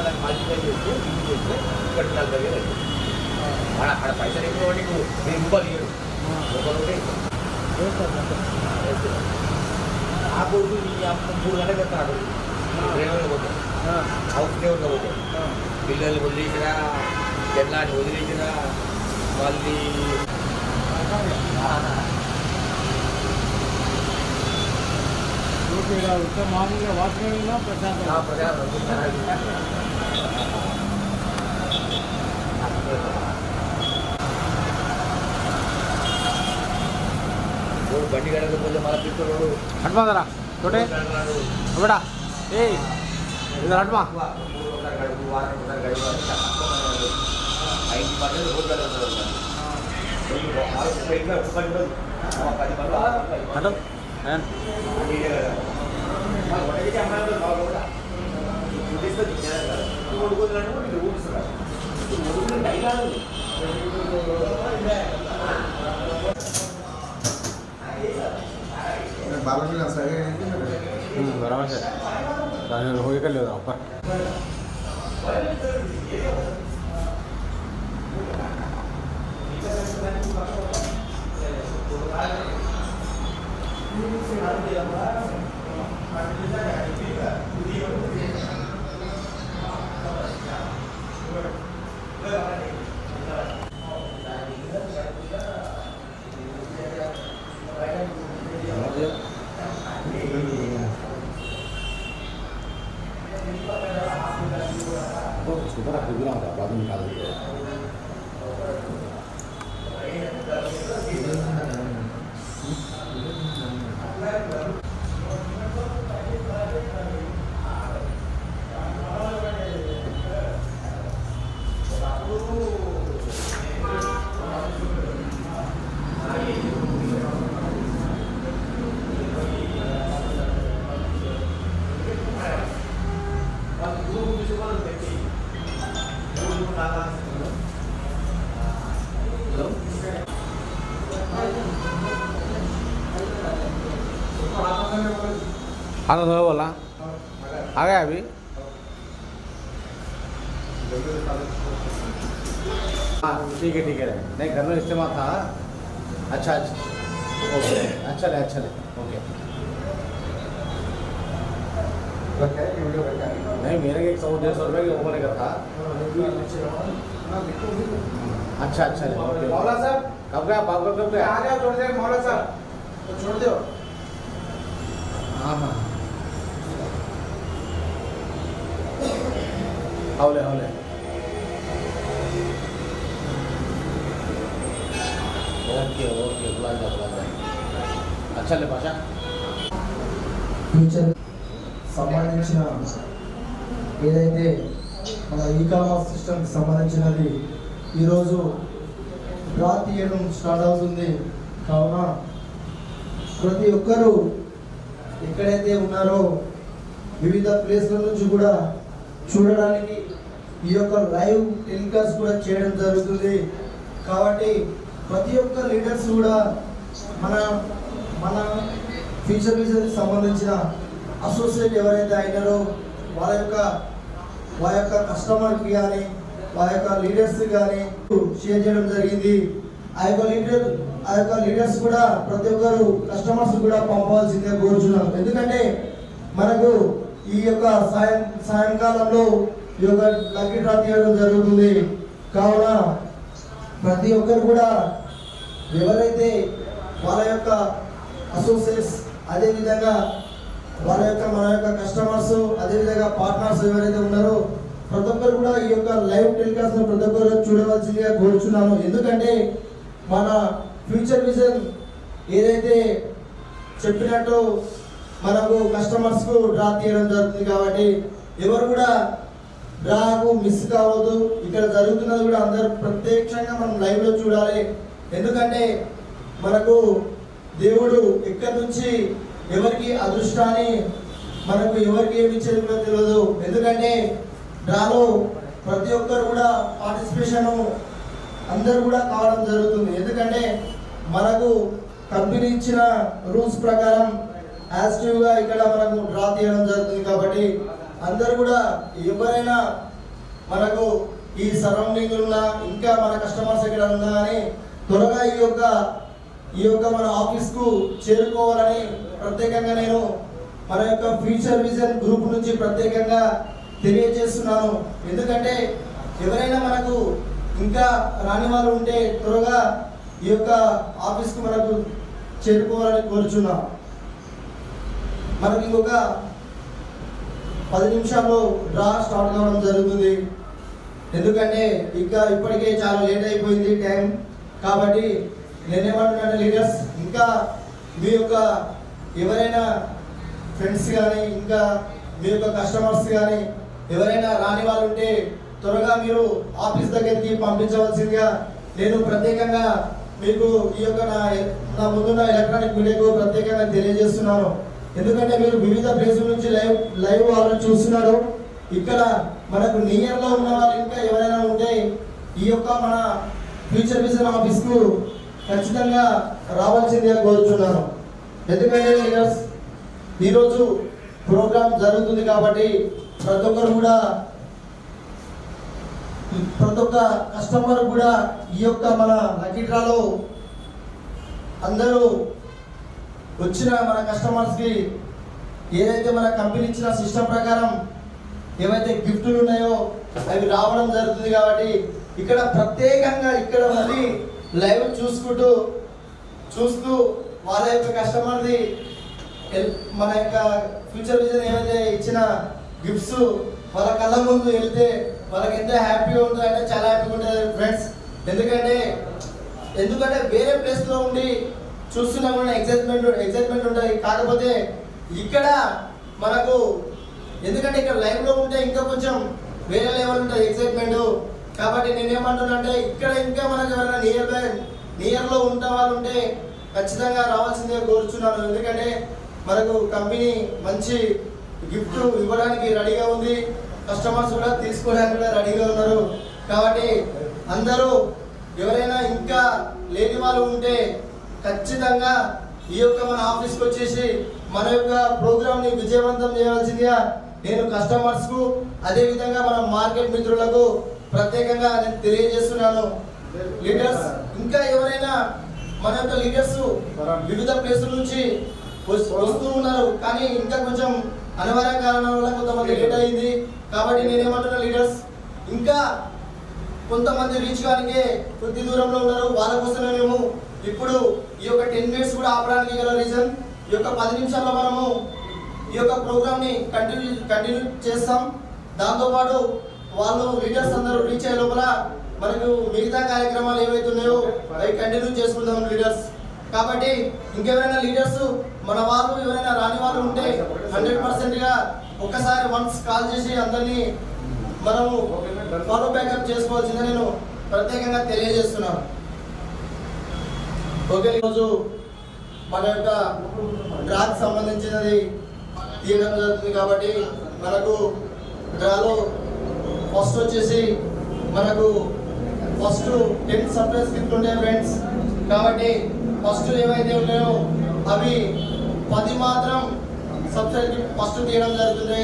దాన్ని మల్టిప్లై చేస్తే ఇది చేస్తే ఇక్కడ 40,000 అవుతుంది. అక్కడ పైసలు ఎక్కువ నీకు 1000 రూపాయలు ఇవ్వడు ఆ కొడుకు నీ 3 గంటలకు వస్తాడు డ్రైవర్గా పోతాడు హౌస్ డ్రైవర్గా పోతాడు పిల్లలు వదిలేసినా జల్లాన్ని వదిలేసినా మళ్ళీ మామూలుగా వాచ్మెన్ బండి గడకపోతే మళ్ళీ పిల్లలు అడ్మాదరా తోటే అవడా ఏ ఇది అడ్మా बराबर से हो कर ले ऊपर उसको रख दिया था बाद में निकाल दिया आना तो बोला आ गया अभी हाँ ठीक है नहीं घर में इस्तेमाल था अच्छा ओके अच्छा ले ओके नहीं मेरे 100-150 रुपये के ऊपर का था अच्छा ओके मौला साहब कब गया बाप कब गया आ गया छोड़ दे मौला साहब तो छोड़ दो हाँ हौले ओके बुला जा अच्छा ले भाषा ఫ్యూచర్ సంబంధించిన ఏదైతే మన ఈ-కామర్స్ సిస్టమ్కి సంబంధించినది ఈరోజు డ్రా తీయడం స్టార్ట్ అవుతుంది కావున ప్రతి ఒక్కరూ ఎక్కడైతే ఉన్నారో వివిధ ప్లేస్ల నుంచి కూడా చూడడానికి ఈ యొక్క లైవ్ టెలికాస్ట్ కూడా చేయడం జరుగుతుంది కాబట్టి ప్రతి ఒక్క లీడర్స్ కూడా మన ఫ్యూచర్ విజన్కి సంబంధించిన అసోసియేట్ ఎవరైతే అయినారో వాళ్ళ యొక్క కస్టమర్కి కానీ వాళ్ళ యొక్క లీడర్స్ కానీ షేర్ చేయడం జరిగింది ఆ యొక్క లీడర్స్ కూడా ప్రతి ఒక్కరు కస్టమర్స్ కూడా పంపవలసిందే కోరుచున్నాను ఎందుకంటే మనకు ఈ యొక్క సాయంకాలంలో ఈ యొక్క లక్కీ డ్రా తీయడం జరుగుతుంది కావున ప్రతి ఒక్కరు కూడా ఎవరైతే వాళ్ళ యొక్క అసోసియేట్స్ అదేవిధంగా మన యొక్క కస్టమర్స్ అదేవిధంగా పార్ట్నర్స్ ఎవరైతే ఉన్నారో ప్రతి ఒక్కరు కూడా ఈ యొక్క లైవ్ టెలికాస్ట్ ప్రతి ఒక్కరు చూడవలసిందిగా కోరుచున్నాను ఎందుకంటే మన ఫ్యూచర్ విజన్ ఏదైతే చెప్పినట్టు మనకు కస్టమర్స్కు డ్రా తీయడం జరుగుతుంది కాబట్టి ఎవరు కూడా డ్రాకు మిస్ కావద్దు ఇక్కడ జరుగుతున్నది కూడా అందరూ ప్రత్యక్షంగా మనం లైవ్లో చూడాలి ఎందుకంటే మనకు దేవుడు ఎక్కడి నుంచి ఎవరికి అదృష్టాన్ని మనకు ఎవరికి ఏమి ఇచ్చేది కూడా తెలియదు ఎందుకంటే డ్రాలో ప్రతి ఒక్కరు కూడా పార్టిసిపేషన్ అందరూ కూడా కావడం జరుగుతుంది ఎందుకంటే మనకు కంపెనీ ఇచ్చిన రూల్స్ ప్రకారం యాక్టివ్గా ఇక్కడ మనకు డ్రా తీయడం జరుగుతుంది కాబట్టి అందరూ కూడా ఎవరైనా మనకు ఈ సరౌండింగ్ ఉన్నా ఇంకా మన కస్టమర్స్ ఎక్కడ ఉన్నా కానీ త్వరగా ఈ యొక్క మన ఆఫీస్కు చేరుకోవాలని ప్రత్యేకంగా నేను మన యొక్క ఫ్యూచర్ విజన్ గ్రూప్ నుంచి ప్రత్యేకంగా తెలియజేస్తున్నాను. ఎందుకంటే ఎవరైనా మనకు ఇంకా రాని వాళ్ళు ఉంటే త్వరగా ఈ యొక్క ఆఫీస్కు మనకు చేరుకోవాలని కోరుచున్నాం. మనకి ఇంకొక 10 నిమిషాల్లో డ్రా స్టార్ట్ కావడం జరుగుతుంది. ఎందుకంటే ఇంకా ఇప్పటికే చాలా లేట్ అయిపోయింది టైం. కాబట్టి నేనేమంటున్నాను లీడర్స్, ఇంకా మీ యొక్క ఎవరైనా ఫ్రెండ్స్ కానీ ఇంకా మీ యొక్క కస్టమర్స్ కానీ ఎవరైనా రాని వాళ్ళు ఉంటే త్వరగా మీరు ఆఫీస్ దగ్గరికి పంపించవలసిందిగా నేను ప్రత్యేకంగా మీకు ఈ యొక్క నా ముందున్న ఎలక్ట్రానిక్ మీడియాకు ప్రత్యేకంగా తెలియజేస్తున్నాను. ఎందుకంటే మీరు వివిధ ప్లేసుల నుంచి లైవ్ వాళ్ళని చూస్తున్నారు. ఇక్కడ మనకు నియర్లో ఉన్న వాళ్ళు ఇంకా ఎవరైనా ఉంటే ఈ యొక్క మన ఫ్యూచర్ విజన్ ఆఫీస్కు ఖచ్చితంగా రావాల్సిందిగా కోరుచున్నాను. ఎందుకంటే లీడర్స్ ఈరోజు ప్రోగ్రామ్ జరుగుతుంది కాబట్టి ప్రతి ఒక్క కస్టమర్ కూడా ఈ యొక్క మన లక్కీ డ్రాలో అందరూ వచ్చిన మన కస్టమర్స్కి ఏదైతే మన కంపెనీ ఇచ్చిన సిస్టమ్ ప్రకారం ఏవైతే గిఫ్టులు ఉన్నాయో అవి రావడం జరుగుతుంది. కాబట్టి ఇక్కడ ప్రత్యేకంగా ఇక్కడ మళ్ళీ లైవ్ చూస్తూ వాళ్ళ యొక్క కస్టమర్ది మన యొక్క ఫ్యూచర్ విజన్ ఏవైతే ఇచ్చిన గిఫ్ట్స్ వాళ్ళ కళ్ళ ముందు వెళ్తే వాళ్ళకి ఎంత హ్యాపీగా ఉంటుందో అంటే చాలా హ్యాపీగా ఉంటుంది ఫ్రెండ్స్. ఎందుకంటే వేరే ప్లేస్లో ఉండి చూస్తున్నా కూడా ఎగ్జైట్మెంట్ ఉంటుంది. కాకపోతే ఇక్కడ మనకు ఎందుకంటే ఇక్కడ లైవ్లో ఉంటే ఇంకా కొంచెం వేరే లెవెల్ ఉంటుంది ఎగ్జైట్మెంట్. కాబట్టి నేనేమంటున్నా అంటే ఇక్కడ ఇంకా మనకు ఎవరైనా నియర్లో ఉంటే వాళ్ళు ఉంటే ఖచ్చితంగా రావాల్సిందిగా కోరుచున్నాను. ఎందుకంటే మనకు కంపెనీ మంచి గిఫ్ట్ ఇవ్వడానికి రెడీగా ఉంది, కస్టమర్స్ కూడా తీసుకోవడానికి కూడా రెడీగా ఉన్నారు. కాబట్టి అందరూ ఎవరైనా ఇంకా లేని వాళ్ళు ఉంటే ఖచ్చితంగా ఈ యొక్క మన ఆఫీస్కి వచ్చేసి మన యొక్క ప్రోగ్రామ్ని విజయవంతం చేయవలసిందిగా నేను కస్టమర్స్కు అదేవిధంగా మన మార్కెట్ మిత్రులకు ప్రత్యేకంగా నేను తెలియజేస్తున్నాను. లీడర్స్ ఇంకా ఎవరైనా మన యొక్క లీడర్స్ వివిధ ప్లేసుల నుంచి వస్తూ ఉన్నారు, కానీ ఇంకా కొంచెం అనివార్య కారణాల వల్ల కొంతమంది లేట్ అయింది. కాబట్టి నేనేమంటున్నా లీడర్స్ ఇంకా కొంతమంది రీచ్ కానికే కొద్ది దూరంలో ఉన్నారు. వాళ్ళ కోసమే మేము ఇప్పుడు ఈ యొక్క 10 మినిట్స్ కూడా ఆపడానికి గల రీజన్ ఈ యొక్క 10 నిమిషాల్లో మనము ఈ యొక్క ప్రోగ్రామ్ని కంటిన్యూ చేస్తాం. దాంతోపాటు వాళ్ళు లీడర్స్ అందరూ రీచ్ అయ్యే లోపల మనకు మిగతా కార్యక్రమాలు ఏవైతే ఉన్నాయో అవి కంటిన్యూ చేసుకుందాం లీడర్స్. కాబట్టి ఇంకెవరైనా లీడర్స్ మన వాళ్ళు ఎవరైనా రాని వాళ్ళు ఉంటే 100%గా ఒక్కసారి వన్స్ కాల్ చేసి అందరినీ మనము ఫాలో బ్యాకప్ చేసుకోవాల్సిందని నేను ప్రత్యేకంగా తెలియజేస్తున్నాను. ఓకే, ఈరోజు మన యొక్క డ్రాకి సంబంధించినది తీయడం జరుగుతుంది. కాబట్టి మనకు డ్రాలో ఫస్ట్ వచ్చేసి మనకు ఫస్ట్ 10 సర్ప్రైజ్ గిఫ్ట్ ఉంటాయి ఫ్రెండ్స్. కాబట్టి ఫస్ట్ ఏవైతే ఉన్నాయో అవి 10 మాత్రం సర్ప్రైజ్ గిఫ్ట్ ఫస్ట్ తీయడం జరుగుతుంది.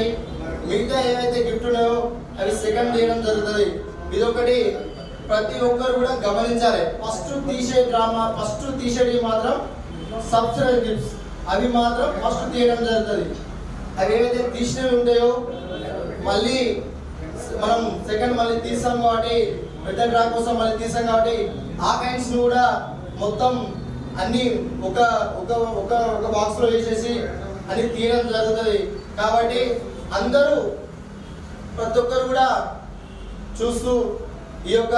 మిగతా ఏవైతే గిఫ్ట్ ఉన్నాయో అవి సెకండ్ తీయడం జరుగుతుంది. ఇదొకటి ప్రతి ఒక్కరు కూడా గమనించాలి. ఫస్ట్ తీసేటి మాత్రం సబ్స్క్రైబ్ గిఫ్ట్స్ అవి మాత్రం ఫస్ట్ తీయడం జరుగుతుంది. అవి ఏవైతే తీసినవి ఉంటాయో మళ్ళీ మనం సెకండ్ మళ్ళీ తీస్తాం కాబట్టి పెద్ద డ్రా కోసం మళ్ళీ తీసాం కాబట్టి ఆ కైండ్స్ కూడా మొత్తం అన్ని ఒక ఒక ఒక ఒక బాక్స్లో వేసేసి అది తీయడం జరుగుతుంది. కాబట్టి అందరూ ప్రతి ఒక్కరు కూడా చూస్తూ ఈ యొక్క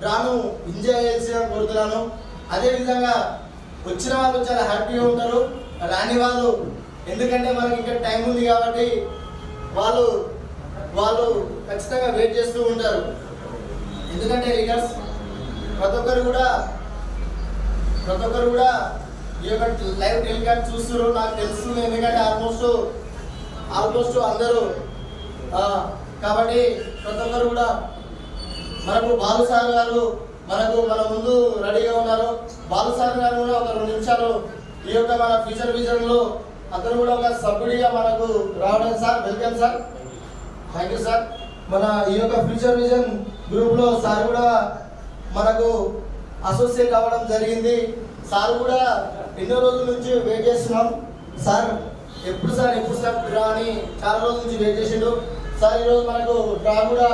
డ్రాను ఎంజాయ్ చేయాల్సిగా కోరుతున్నాను. అదేవిధంగా వచ్చిన వాళ్ళు చాలా హ్యాపీగా ఉంటారు, రాని వాళ్ళు ఎందుకంటే మనకి ఇంకా టైం ఉంది కాబట్టి వాళ్ళు ఖచ్చితంగా వెయిట్ చేస్తూ ఉంటారు. ఎందుకంటే లీడర్స్ ప్రతి ఒక్కరు కూడా ఈ యొక్క లైవ్ టెలికాస్ట్ చూస్తున్నారు నాకు తెలుస్తుంది. ఎందుకంటే ఆల్మోస్ట్ అందరూ కాబట్టి ప్రతి ఒక్కరు కూడా మనకు బాలు సార్ గారు మన ముందు రెడీగా ఉన్నారు. బాలు సార్ గారు కూడా ఒక 2 నిమిషాలు ఈ యొక్క మన ఫ్యూచర్ విజన్లో అతను కూడా ఒక సభ్యుడిగా మనకు రావడం. Sir welcome sir. Thank you sir. మన ఈ యొక్క ఫ్యూచర్ విజన్ గ్రూప్లో సార్ కూడా మనకు అసోసియేట్ అవ్వడం జరిగింది. సార్ కూడా ఎన్నో రోజుల నుంచి వెయిట్ చేస్తున్నాం. సార్ ఎప్పుడు సార్ డ్రా అని చాలా రోజుల నుంచి వెయిట్ చేసిండు. సార్ ఈరోజు మనకు డ్రా కూడా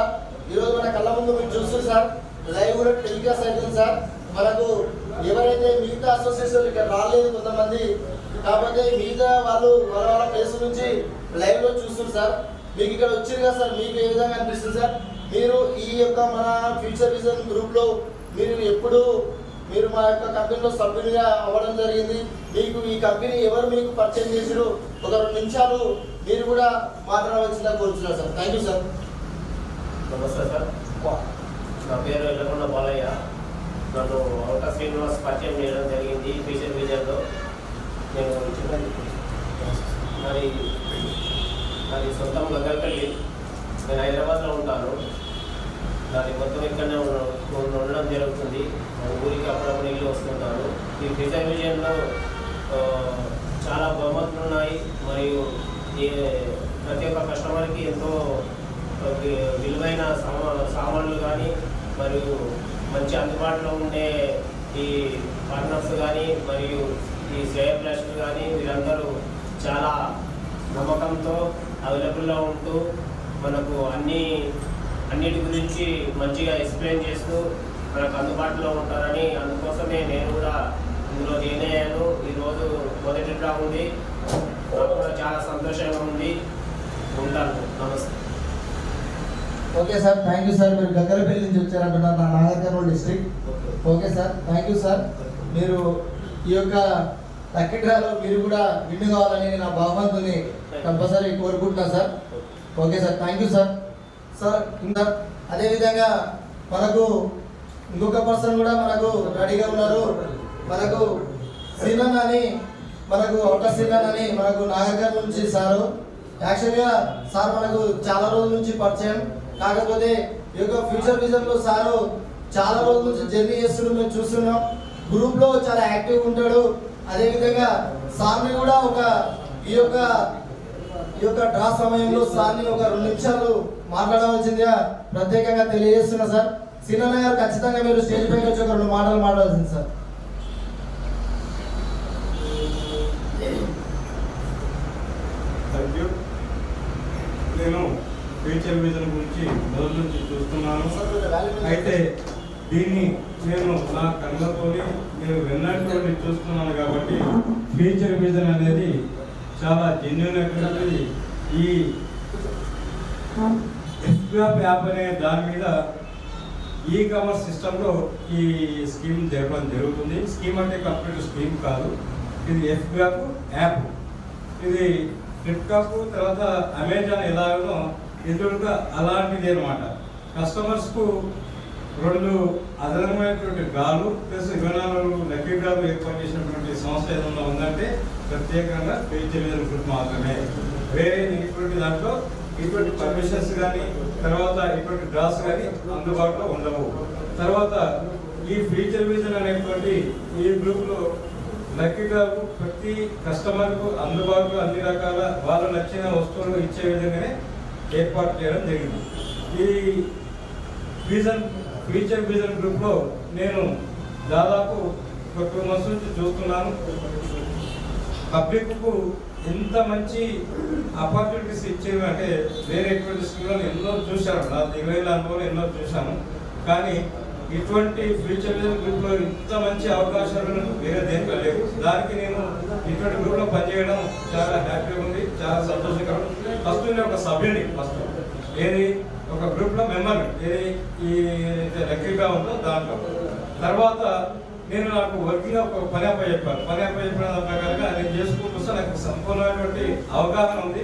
ఈరోజు మన కళ్ళ ముందు మీరు చూస్తారు సార్. లైవ్ కూడా టెలికాస్ట్ అవుతుంది సార్. మనకు ఎవరైతే మిగతా అసోసియేషన్ ఇక్కడ రాలేదు కొంతమంది, కాకపోతే మిగతా వాళ్ళ ప్లేస్ నుంచి లైవ్లో చూస్తారు సార్. మీకు ఇక్కడ వచ్చారు కదా సార్, మీకు ఏ విధంగా అనిపిస్తుంది సార్? మీరు ఈ యొక్క మన ఫ్యూచర్ విజన్ గ్రూప్లో మీరు మా యొక్క కంపెనీలో సభ్యునిగా అవ్వడం జరిగింది. మీకు ఈ కంపెనీ ఎవరు మీకు పరిచయం చేసారు, ఒక 2 నిమిషాలు మీరు కూడా మాట్లాడవలసిందిగా కోరుతున్నారు సార్. Thank you sir. నమస్తే సార్, నా పేరు ఎల్లకొండ బాలయ్య. నన్ను ఔట శ్రీనివాస్ పరిచయం చేయడం జరిగింది ఫ్యూచర్ విజన్లో. నేను నాది సొంతం గంగపల్లి. నేను హైదరాబాద్లో ఉంటాను. నాది మొత్తం ఇక్కడనే ఉండడం జరుగుతుంది. ఊరికి అప్పుడప్పుడు ఇల్లు వస్తుంటాను. ఈ ఫ్యూచర్ విజన్లో చాలా బహుమతులు ఉన్నాయి. మరియు ప్రతి ఒక్క కస్టమర్కి ఎంతో విలువైన సామాన్లు కానీ మరియు మంచి అందుబాటులో ఉండే ఈ పార్ట్నర్స్ కానీ మరియు ఈ శ్రేయ ప్లాస్టిక్ కానీ వీరందరూ చాలా నమ్మకంతో అవైలబుల్లో ఉంటూ మనకు అన్నిటి గురించి మంచిగా ఎక్స్ప్లెయిన్ చేస్తూ మనకు అందుబాటులో ఉంటారని, అందుకోసమే నేను కూడా ఇందులో జాయిన్ అయ్యాను. ఈరోజు మొదటి డ్రా ఉంది. నాకు కూడా చాలా సంతోషంగా ఉంది. ఉంటాను. నమస్తే. Okay sir, thank you sir. మీరు గంగరపల్లి నుంచి వచ్చారంటున్నారు, నా Nagarkurnool district. Okay sir, thank you sir. మీరు ఈ యొక్క లక్కీ డ్రాలో మీరు కూడా విన్ కావాలని నా బహుమతిని కంపల్సరీ కోరుకుంటున్నా sir. Okay sir, thank you sir. Sir ఇంకా అదేవిధంగా మనకు ఇంకొక పర్సన్ కూడా మనకు రెడీగా ఉన్నారు. మనకు శ్రీనన్ అని మనకు ఔట శ్రీనన్ అని మనకు నాగర్కర్నూలు నుంచి సారు. యాక్చువల్గా సార్ మనకు చాలా రోజుల నుంచి పరిచయం. కాకపోతే ఈ యొక్క ఫ్యూచర్ విజన్లో సారు చాలా రోజుల నుంచి జర్నీ చేస్తున్నాం, మేము చూస్తున్నాం. గ్రూప్లో చాలా యాక్టివ్గా ఉంటాడు. అదేవిధంగా సార్ని కూడా ఈ యొక్క డ్రా సమయంలో సార్ని ఒక 2 నిమిషాలు మాట్లాడవలసిందిగా ప్రత్యేకంగా తెలియజేస్తున్నా సార్. శ్రీనన్న గారు ఖచ్చితంగా మీరు స్టేజ్ పైకి వచ్చి ఒక 2 మాటలు మాట్లాడాల్సింది సార్. Thank you. నేను ఫ్యూచర్ విజన్ గురించి మొదటి నుంచి చూస్తున్నాను. అయితే దీన్ని నేను నా కళ్ళతోని నేను విన్నట్టు చూస్తున్నాను కాబట్టి ఫ్యూచర్ విజన్ అనేది చాలా జెన్యూన్ అయినటువంటి ఈ ఎఫ్గ్రాప్ యాప్ అనే దాని మీద ఈ కామర్స్ సిస్టంలో ఈ స్కీమ్ జరపడం జరుగుతుంది. స్కీమ్ అంటే కంప్లీట్ స్కీమ్ కాదు, ఇది ఎఫ్గ్రాప్ యాప్. ఇది ఫ్లిప్కార్ట్ తర్వాత అమెజాన్ ఎలాగో ఎదురుగా అలాంటిది అనమాట. కస్టమర్స్కు 2 అదనమైనటువంటి డ్రాలు ప్లస్ 24 లక్కీ డ్రాలు ఏర్పాటు చేసినటువంటి సంస్థ ఏదైనా ఉందంటే ప్రత్యేకంగా ఫ్యూచర్ విజన్ గ్రూప్ మాత్రమే. వేరే ఇటువంటి దాంట్లో ఇటువంటి పర్మిషన్స్ కానీ తర్వాత ఇటువంటి డ్రాస్ కానీ అందుబాటులో ఉండవు. తర్వాత ఈ ఫ్యూచర్ విజన్ అనేటువంటి ఈ గ్రూప్లో లక్కీ డ్రాకు ప్రతి కస్టమర్కు అందుబాటులో అన్ని రకాల వాళ్ళ నచ్చిన వస్తువులు ఇచ్చే విధంగానే ఏర్పాటు చేయడం జరిగింది. ఈ ఫ్యూచర్ విజన్ గ్రూప్లో నేను దాదాపు ఒక 2 months నుంచి చూస్తున్నాను. పబ్లిక్కు ఎంత మంచి ఆపర్చునిటీస్ ఇచ్చేవి అంటే వేరే ఎటువంటి స్కీమ్లను ఎన్నో చూశాను. నా 20 అనుభవం ఎన్నో చూశాను. కానీ ఇటువంటి ఫ్యూచర్ విజన్ గ్రూప్లో ఇంత మంచి అవకాశాలను వేరే దేంట్లో లేవు. దానికి నేను ఇటువంటి గ్రూప్లో పనిచేయడం చాలా హ్యాపీగా ఉంది, చాలా సంతోషకరం. ఫస్ట్ నేను ఒక సభ్యుని, ఏది ఒక గ్రూప్లో మెంబర్, ఏది ఈ లక్కీగా ఉందో దాంట్లో. తర్వాత నాకు వర్కింగ్ ఒక పని అప్పచెప్పాను. పని అప్పచెప్పిన ప్రకారంగా నేను చేసుకుంటూ వస్తే నాకు సంపూర్ణమైనటువంటి అవగాహన ఉంది.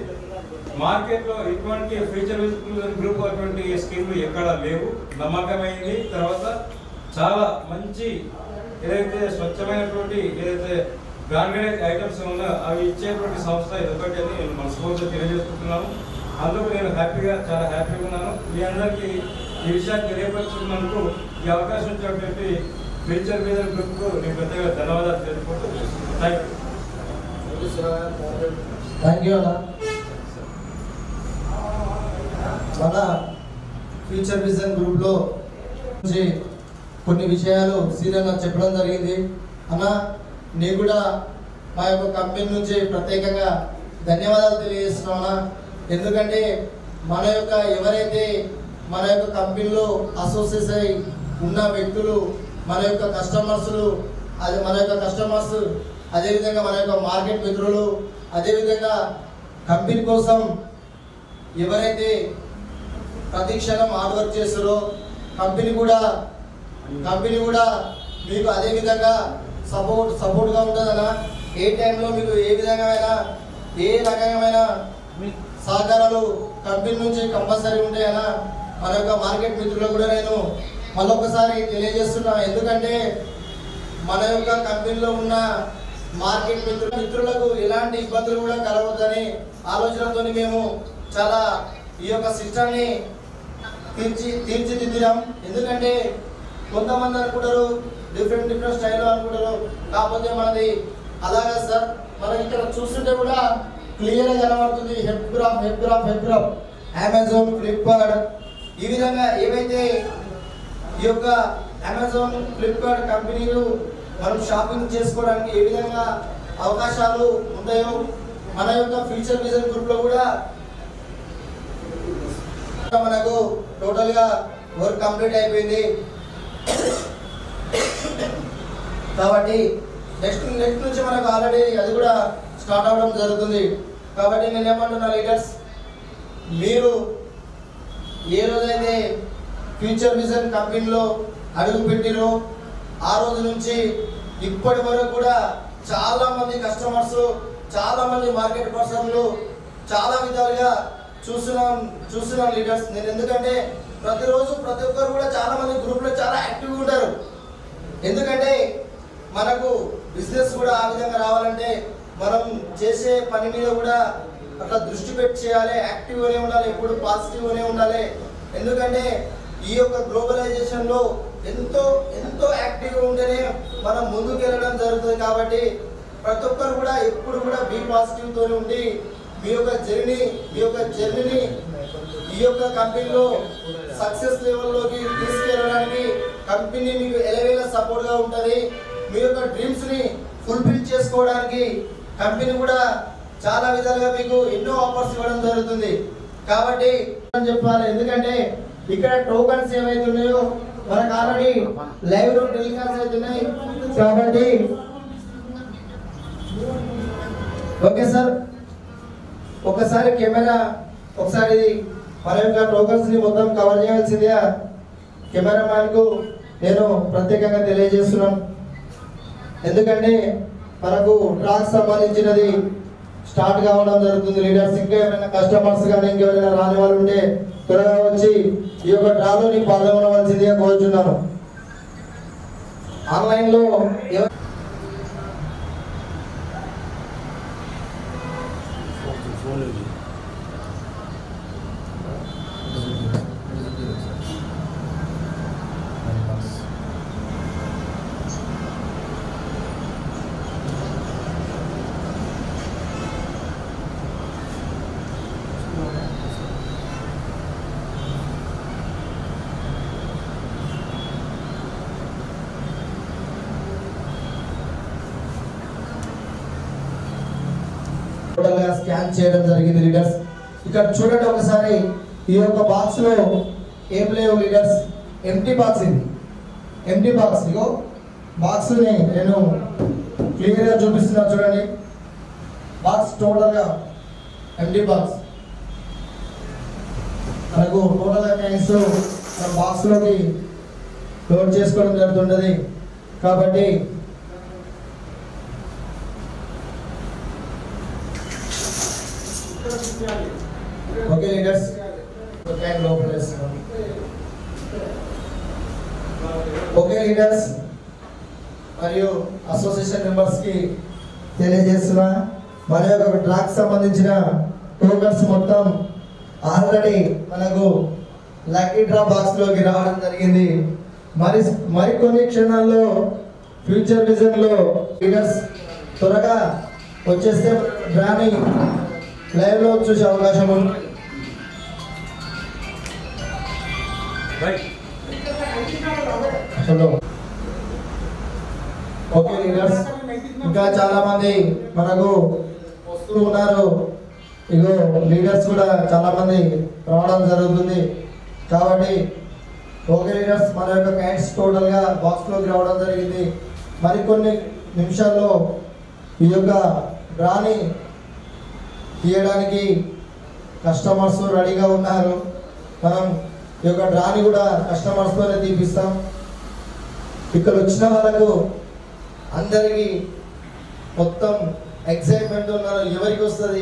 మార్కెట్లో ఇటువంటి ఫ్యూచర్ విజన్ గ్రూప్ అటువంటి స్కీమ్లు ఎక్కడా లేవు, నమ్మకమైంది. తర్వాత చాలా మంచి ఏదైతే స్వచ్ఛమైనటువంటి ఏదైతే బ్రాండెడ్ ఐటమ్స్ ఉన్నాయో అవి ఇచ్చేటువంటి సంస్థ ఇదొకటి అని నేను మనస్ఫూర్తిగా తెలియజేసుకుంటున్నాను. అందుకు నేను చాలా హ్యాపీగా ఉన్నాను. మీ అందరికీ ఈ విషయాన్ని తెలియపరుచుకున్నందుకు ఈ అవకాశం ఇచ్చినటువంటి ఫ్యూచర్ విజన్ గ్రూప్కు నేను ప్రత్యేక ధన్యవాదాలు తెలుపుకుంటూ థ్యాంక్ యూ అన్న. మన ఫ్యూచర్ విజన్ గ్రూప్లో కొన్ని విషయాలు సీరియల్గా చెప్పడం జరిగింది. అన్న నేను కూడా మా యొక్క కంపెనీ నుంచి ప్రత్యేకంగా ధన్యవాదాలు తెలియజేస్తున్నాను. ఎందుకంటే మన యొక్క ఎవరైతే మన యొక్క కంపెనీలో అసోసియేట్ అయి ఉన్న వ్యక్తులు మన యొక్క కస్టమర్స్, అదేవిధంగా మన యొక్క మార్కెట్ మిత్రులు, అదేవిధంగా కంపెనీ కోసం ఎవరైతే ప్రతి క్షణం హార్డ్ వర్క్ చేస్తారో కంపెనీ కూడా మీకు అదే విధంగా సపోర్ట్గా ఉంటుందన్న. ఏ టైంలో మీకు ఏ రకమైన సహకారాలు కంపెనీ నుంచి కంపల్సరీ ఉంటాయన్న మన యొక్క మార్కెట్ మిత్రులకు కూడా నేను మళ్ళొకసారి తెలియజేస్తున్నా. ఎందుకంటే మన యొక్క కంపెనీలో ఉన్న మార్కెట్ మిత్రులకు ఎలాంటి ఇబ్బందులు కూడా కలవద్దని ఆలోచనతో మేము చాలా ఈ యొక్క సిస్టాన్ని తీర్చిదిద్దాం. ఎందుకంటే కొంతమంది అనుకుంటారు డిఫరెంట్ స్టైల్ అనుకుంటారు, కాకపోతే మనది అలాగే సార్. మనకి ఇక్కడ చూస్తుంటే కూడా క్లియర్గా కనబడుతుంది హెడ్ గ్రాఫ్ అమెజాన్, ఫ్లిప్కార్ట్ ఈ విధంగా ఏవైతే ఈ యొక్క అమెజాన్, ఫ్లిప్కార్ట్ కంపెనీలు మనం షాపింగ్ చేసుకోవడానికి ఏ విధంగా అవకాశాలు ఉంటాయో మన యొక్క ఫ్యూచర్ విజన్ గ్రూప్లో కూడా మనకు టోటల్గా వర్క్ కంప్లీట్ అయిపోయింది. కాబట్టి నెక్స్ట్ నుంచి మనకు ఆల్రెడీ అది కూడా స్టార్ట్ అవ్వడం జరుగుతుంది. కాబట్టి నేను ఏమంటున్నా లీడర్స్, మీరు ఏ రోజైతే ఫ్యూచర్ విజన్ కంపెనీలో అడుగు పెట్టిరో ఆ రోజు నుంచి ఇప్పటి వరకు కూడా చాలా మంది కస్టమర్స్, చాలా మంది మార్కెట్ పర్సన్లు చాలా విధాలుగా చూస్తున్నాం లీడర్స్. నేను ఎందుకంటే ప్రతిరోజు ప్రతి ఒక్కరు కూడా చాలా మంది గ్రూప్లో చాలా యాక్టివ్గా ఉంటారు. ఎందుకంటే మనకు బిజినెస్ కూడా ఆ విధంగా రావాలంటే మనం చేసే పని మీద కూడా అట్లా దృష్టి పెట్టి చేయాలి, యాక్టివ్గానే ఉండాలి, ఎప్పుడు పాజిటివ్గానే ఉండాలి. ఎందుకంటే ఈ యొక్క గ్లోబలైజేషన్లో ఎంతో యాక్టివ్గా ఉంటేనే మనం ముందుకు వెళ్ళడం జరుగుతుంది. కాబట్టి ప్రతి ఒక్కరు కూడా ఎప్పుడు కూడా బీ పాజిటివ్తోనే ఉండి మీ యొక్క జర్నీని ఈ యొక్క కంపెనీలో సక్సెస్ లెవెల్లోకి తీసుకెళ్ళడానికి కంపెనీ మీకు ఎలవేళ సపోర్ట్గా ఉంటుంది. మీ యొక్క డ్రీమ్స్ని ఫుల్ఫిల్ చేసుకోవడానికి కంపెనీ కూడా చాలా విధాలుగా మీకు ఎన్నో ఆఫర్స్ ఇవ్వడం జరుగుతుంది. కాబట్టి చెప్పాలి, ఎందుకంటే ఇక్కడ టోకన్స్ ఏవైతే ఉన్నాయో మనకు ఆల్రెడీ లైవ్ లో టెలికాస్ట్ అవుతున్నాయి. కాబట్టి ఓకే సార్, ఒకసారి కెమెరా ఒకసారి మన యొక్క టోకన్స్ ని మొత్తం కవర్ చేయాల్సిందిగా కెమెరామ్యాన్ కు నేను ప్రత్యేకంగా తెలియజేస్తున్నాను. ఎందుకంటే మనకు ట్రాక్ సంబంధించినది స్టార్ట్ కావడం జరుగుతుంది లీడర్స్. ఇంకా ఎవరైనా కస్టమర్స్ కానీ ఇంకెవరైనా రాని వాళ్ళు ఉంటే త్వరగా వచ్చి ఈ యొక్క డ్రాలోని పాల్గొనవలసిందిగా కోరుచున్నాను. ఆన్లైన్లో స్కాన్ చేయడం జరిగింది లీడర్స్. ఇక్కడ చూడండి ఒకసారి, ఈ యొక్క బాక్స్ లో ఏం లేవు లీడర్స్, ఎంటీ బాక్స్. ఇది ఎంటీ బాక్స్. ఇగో బాక్స్ ని నేను క్లియర్ గా చూపిస్తున్నా చూడండి. బాక్స్ టోటల్ గా ఎంటీ బాక్స్. మనకు టోటల్ గా కాయిన్స్ మన బాక్స్ లోకి లోడ్ చేసుకోవడం జరుగుతుంటది. కాబట్టి ఓకే లీడర్స్, ఓకే లీడర్స్ మరియు అసోసియేషన్ మెంబర్స్ కి తెలియజేస్తున్నా, మన యొక్క డ్రాక్ సంబంధించిన టోకన్స్ మొత్తం ఆల్రెడీ మనకు లక్కీ డ్రా బాక్స్ లోకి రావడం జరిగింది. మరికొన్ని క్షణాల్లో ఫ్యూచర్ విజన్ లో లీడర్స్ త్వరగా వచ్చేస్తే డ్రాని లైవ్ లో చూసే అవకాశం ఉంది. రైట్. చలో ఓకే లీడర్స్, ఇంకా చాలా మంది మనకు వస్తూ ఉన్నారు. ఇగో లీడర్స్ కూడా చాలా మంది రావడం జరుగుతుంది. కాబట్టి ఓకే లీడర్స్, మన యొక్క క్యాండ్స్ టోటల్గా బాక్స్లోకి రావడం జరిగింది. మరికొన్ని నిమిషాల్లో ఈ యొక్క డ్రాని తీయడానికి కస్టమర్స్ రెడీగా ఉన్నారు. మనం ఈ యొక్క డ్రాని కూడా కస్టమర్స్తోనే తీపిస్తాం. ఇక్కడ వచ్చిన వాళ్ళకు అందరికీ మొత్తం ఎక్సైట్మెంట్ ఉన్నారు. ఎవరికి వస్తుంది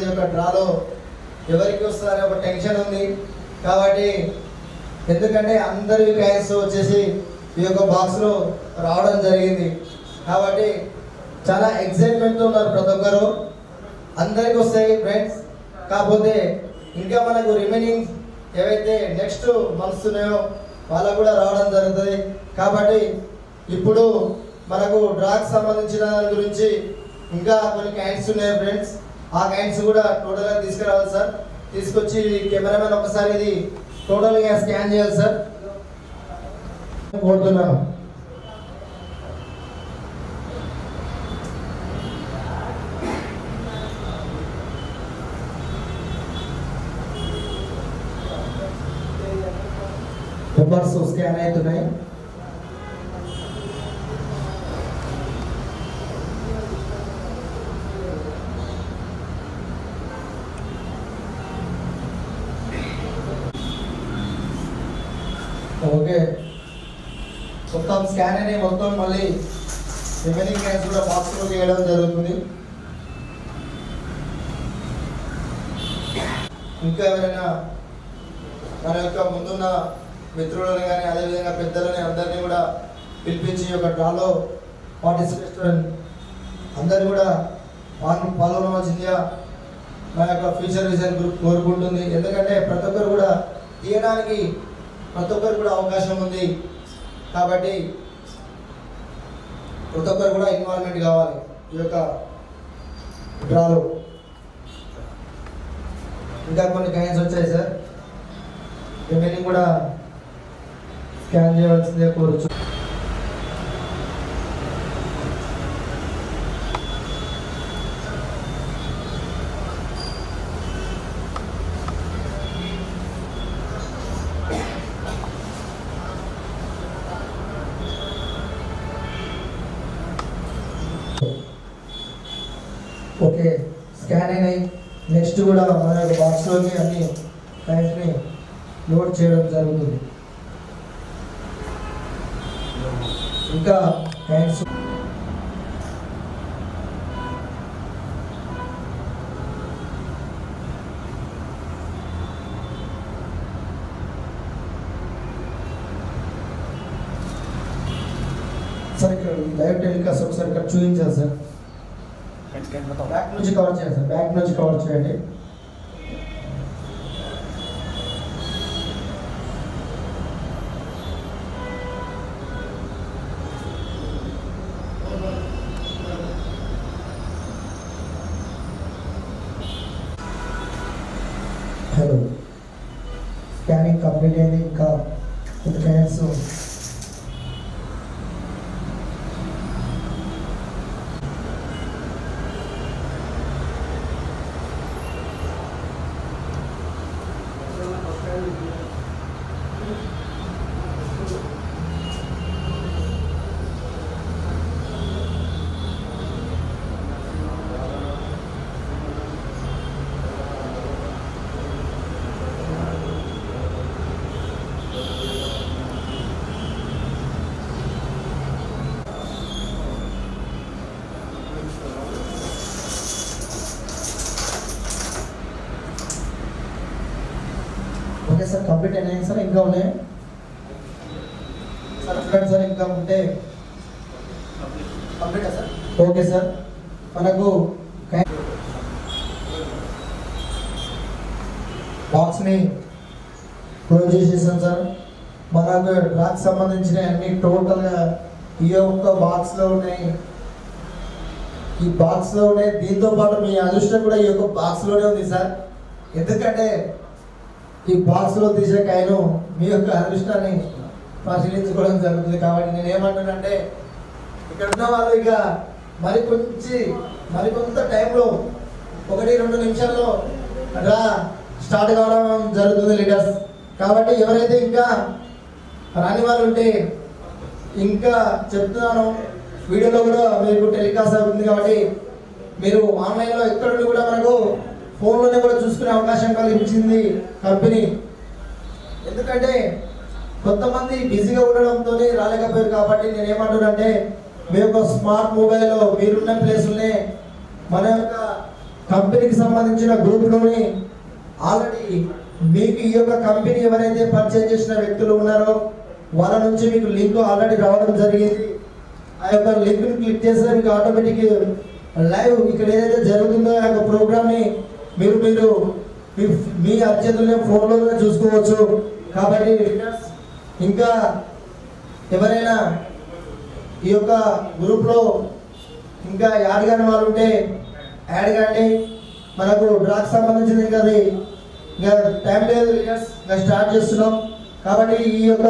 ఈ యొక్క డ్రాలో ఎవరికి వస్తుంది అనే ఒక టెన్షన్ ఉంది. కాబట్టి ఎందుకంటే అందరి క్లయింట్స్ వచ్చేసి ఈ యొక్క బాక్స్లో రావడం జరిగింది. కాబట్టి చాలా ఎక్సైట్మెంట్ ఉన్నారు ప్రతి ఒక్కరు. అందరికి వస్తాయి ఫ్రెండ్స్. కాకపోతే ఇంకా మనకు రిమైనింగ్ ఏవైతే నెక్స్ట్ మంత్స్ ఉన్నాయో వాళ్ళకు కూడా రావడం జరుగుతుంది. కాబట్టి ఇప్పుడు మనకు డ్రాగ్స్ సంబంధించిన దాని గురించి ఇంకా కొన్ని క్యాండ్స్ ఉన్నాయి ఫ్రెండ్స్. ఆ క్యాండ్స్ కూడా టోటల్గా తీసుకురావాలి సార్. తీసుకొచ్చి కెమెరామెన్ ఒకసారి ఇది టోటల్గా స్కాన్ చేయాలి సార్, కోరుతున్నాను. పేపర్స్ స్కాన్ అవుతున్నాయి. ఓకే, మొత్తం స్కాన్ అని మొత్తం మళ్ళీ రిమైనింగ్ క్యాన్స్ కూడా బాక్స్లో వేయడం జరుగుతుంది. ఇంకా ఎవరైనా మన యొక్క ముందున్న మిత్రులను కానీ అదేవిధంగా పెద్దలని అందరినీ కూడా పిలిపించి ఒక డ్రాలో పార్టిసిపేట్ అందరినీ కూడా పాల్గొనవలసిందిగా మా యొక్క ఫ్యూచర్ విజన్ గ్రూప్ కోరుకుంటుంది. ఎందుకంటే ప్రతి ఒక్కరు కూడా తీయడానికి ప్రతి ఒక్కరు కూడా అవకాశం ఉంది. కాబట్టి ప్రతి ఒక్కరు కూడా ఇన్వాల్వ్మెంట్ కావాలి ఈ యొక్క డ్రాలో. ఇంకా కొన్ని కాయిన్స్ వచ్చాయి సార్, రిమైనింగ్ కూడా స్కాన్ చేయవలసిందే కోరచ్చు. ఓకే, స్కాన్ అయినాయి. నెక్స్ట్ కూడా మన యొక్క బాక్స్లోకి అన్ని టైమ్స్ని లోడ్ చేయడం జరుగుతుంది. ఇంకా టైమ్స్ సార్ ఇక్కడ లైవ్ టెలికాస్ట్ ఒకసారి ఇక్కడ చూపించాలి సార్. బ్యాక్ నుంచి కవర్ చేయండి సార్, బ్యాక్ నుంచి కవర్ చేయండి. హలో, స్కానింగ్ కంప్లీట్ అయింది. ఇంకా కొన్ని క్యాన్స్ ఓకే సార్, కంప్లీట్ అయినాయి సార్. ఇంకా ఉన్నాయి సార్, చూడండి సార్, ఇంకా ఉంటే కంప్లీట్ సార్. ఓకే సార్, మనకు బాక్స్ని క్లోజ్ చేసేసాం సార్. మనకు డ్రాగ్స్ సంబంధించిన అన్ని టోటల్గా ఈ ఒక్క బాక్స్లో ఉన్నాయి. ఈ బాక్స్లో ఉన్నాయి. దీంతో పాటు మీ అదృష్టం కూడా ఈ యొక్క బాక్స్లోనే ఉంది సార్. ఎందుకంటే ఈ బాక్స్లో తీసే కాయను మీ యొక్క అదృష్టాన్ని పరిశీలించుకోవడం జరుగుతుంది. కాబట్టి నేను ఏమంటానంటే ఇక్కడ ఉన్న వాళ్ళు ఇక మరికొంత టైంలో 1-2 నిమిషాల్లో డ్రా స్టార్ట్ కావడం జరుగుతుంది లీడర్స్. కాబట్టి ఎవరైతే ఇంకా రాని వాళ్ళు ఉంటే ఇంకా చెప్తున్నాను, వీడియోలో కూడా మీకు టెలికాస్ట్ అవుతుంది. కాబట్టి మీరు ఆన్లైన్లో ఎక్కడ కూడా మనకు ఫోన్లోనే కూడా చూసుకునే అవకాశం కలిగించింది కంపెనీ. ఎందుకంటే కొంతమంది బిజీగా ఉండడంతో రాలేకపోయారు. కాబట్టి నేను ఏమంటున్నానంటే మీ యొక్క స్మార్ట్ మొబైల్లో మీరున్న ప్లేసులనే మన యొక్క కంపెనీకి సంబంధించిన గ్రూప్లోని ఆల్రెడీ మీకు ఈ యొక్క కంపెనీ ఎవరైతే పర్చేజ్ చేసిన వ్యక్తులు ఉన్నారో వాళ్ళ నుంచి మీకు లింక్ ఆల్రెడీ రావడం జరిగింది. ఆ యొక్క లింక్ని క్లిక్ చేస్తే మీకు ఆటోమేటిక్ లైవ్ ఇక్కడ ఏదైతే జరుగుతుందో ఆ యొక్క ప్రోగ్రామ్ని మీరు మీ అర్జెంటునే ఫోన్లోనే చూసుకోవచ్చు. కాబట్టి ఇంకా ఎవరైనా ఈ యొక్క గ్రూప్లో ఇంకా యాడ్ కాని వాళ్ళు ఉంటే యాడ్ కానీ మనకు డ్రాక్ సంబంధించింది ఇంకా అది ఇంకా టైం లేదు, ఇంకా స్టార్ట్ చేస్తున్నాం. కాబట్టి ఈ యొక్క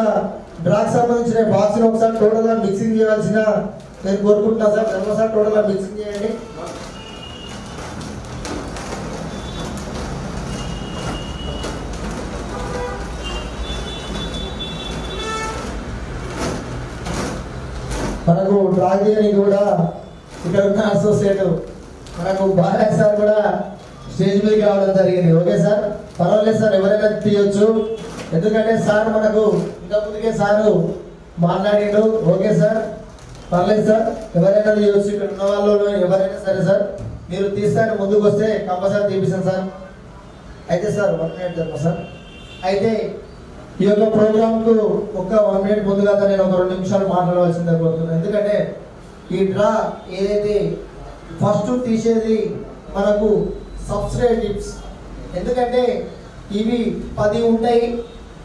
డ్రాక్ సంబంధించిన బాక్స్ని ఒకసారి టోటల్గా మిక్సింగ్ చేయాల్సిన నేను కోరుకుంటున్నాను సార్. ఒకసారి టోటల్గా మిక్సింగ్ చేయండి. మనకు డ్రా చేయడానికి కూడా ఇక్కడ ఉన్న అసోసియేట్ మనకు బాలయ్య సార్ కూడా స్టేజ్ మీదకి రావడం జరిగింది. ఓకే సార్, పర్వాలేదు సార్, ఎవరైనా తీయొచ్చు. ఎందుకంటే సార్ మనకు ఇంకా ముందుకే సారు మాట్లాడిండు. ఓకే సార్, పర్లేదు సార్, ఎవరైనా తీయొచ్చు. ఇక్కడ ఉన్న వాళ్ళు ఎవరైనా సరే సార్, మీరు తీస్తాను ముందుకు వస్తే కంపల్సరీ తీపిస్తాను సార్. అయితే సార్ 1 మినిట్ చెప్పండి సార్. అయితే ఈ యొక్క ప్రోగ్రామ్కు ఒక 1 మినిట్ ముందుగా నేను ఒక 2 నిమిషాలు మాట్లాడవలసిందే కోరుతున్నాను. ఎందుకంటే ఈ డ్రా ఏదైతే ఫస్ట్ తీసేది మనకు సబ్స్క్రైబ్ టిప్స్. ఎందుకంటే ఇవి 10 ఉంటాయి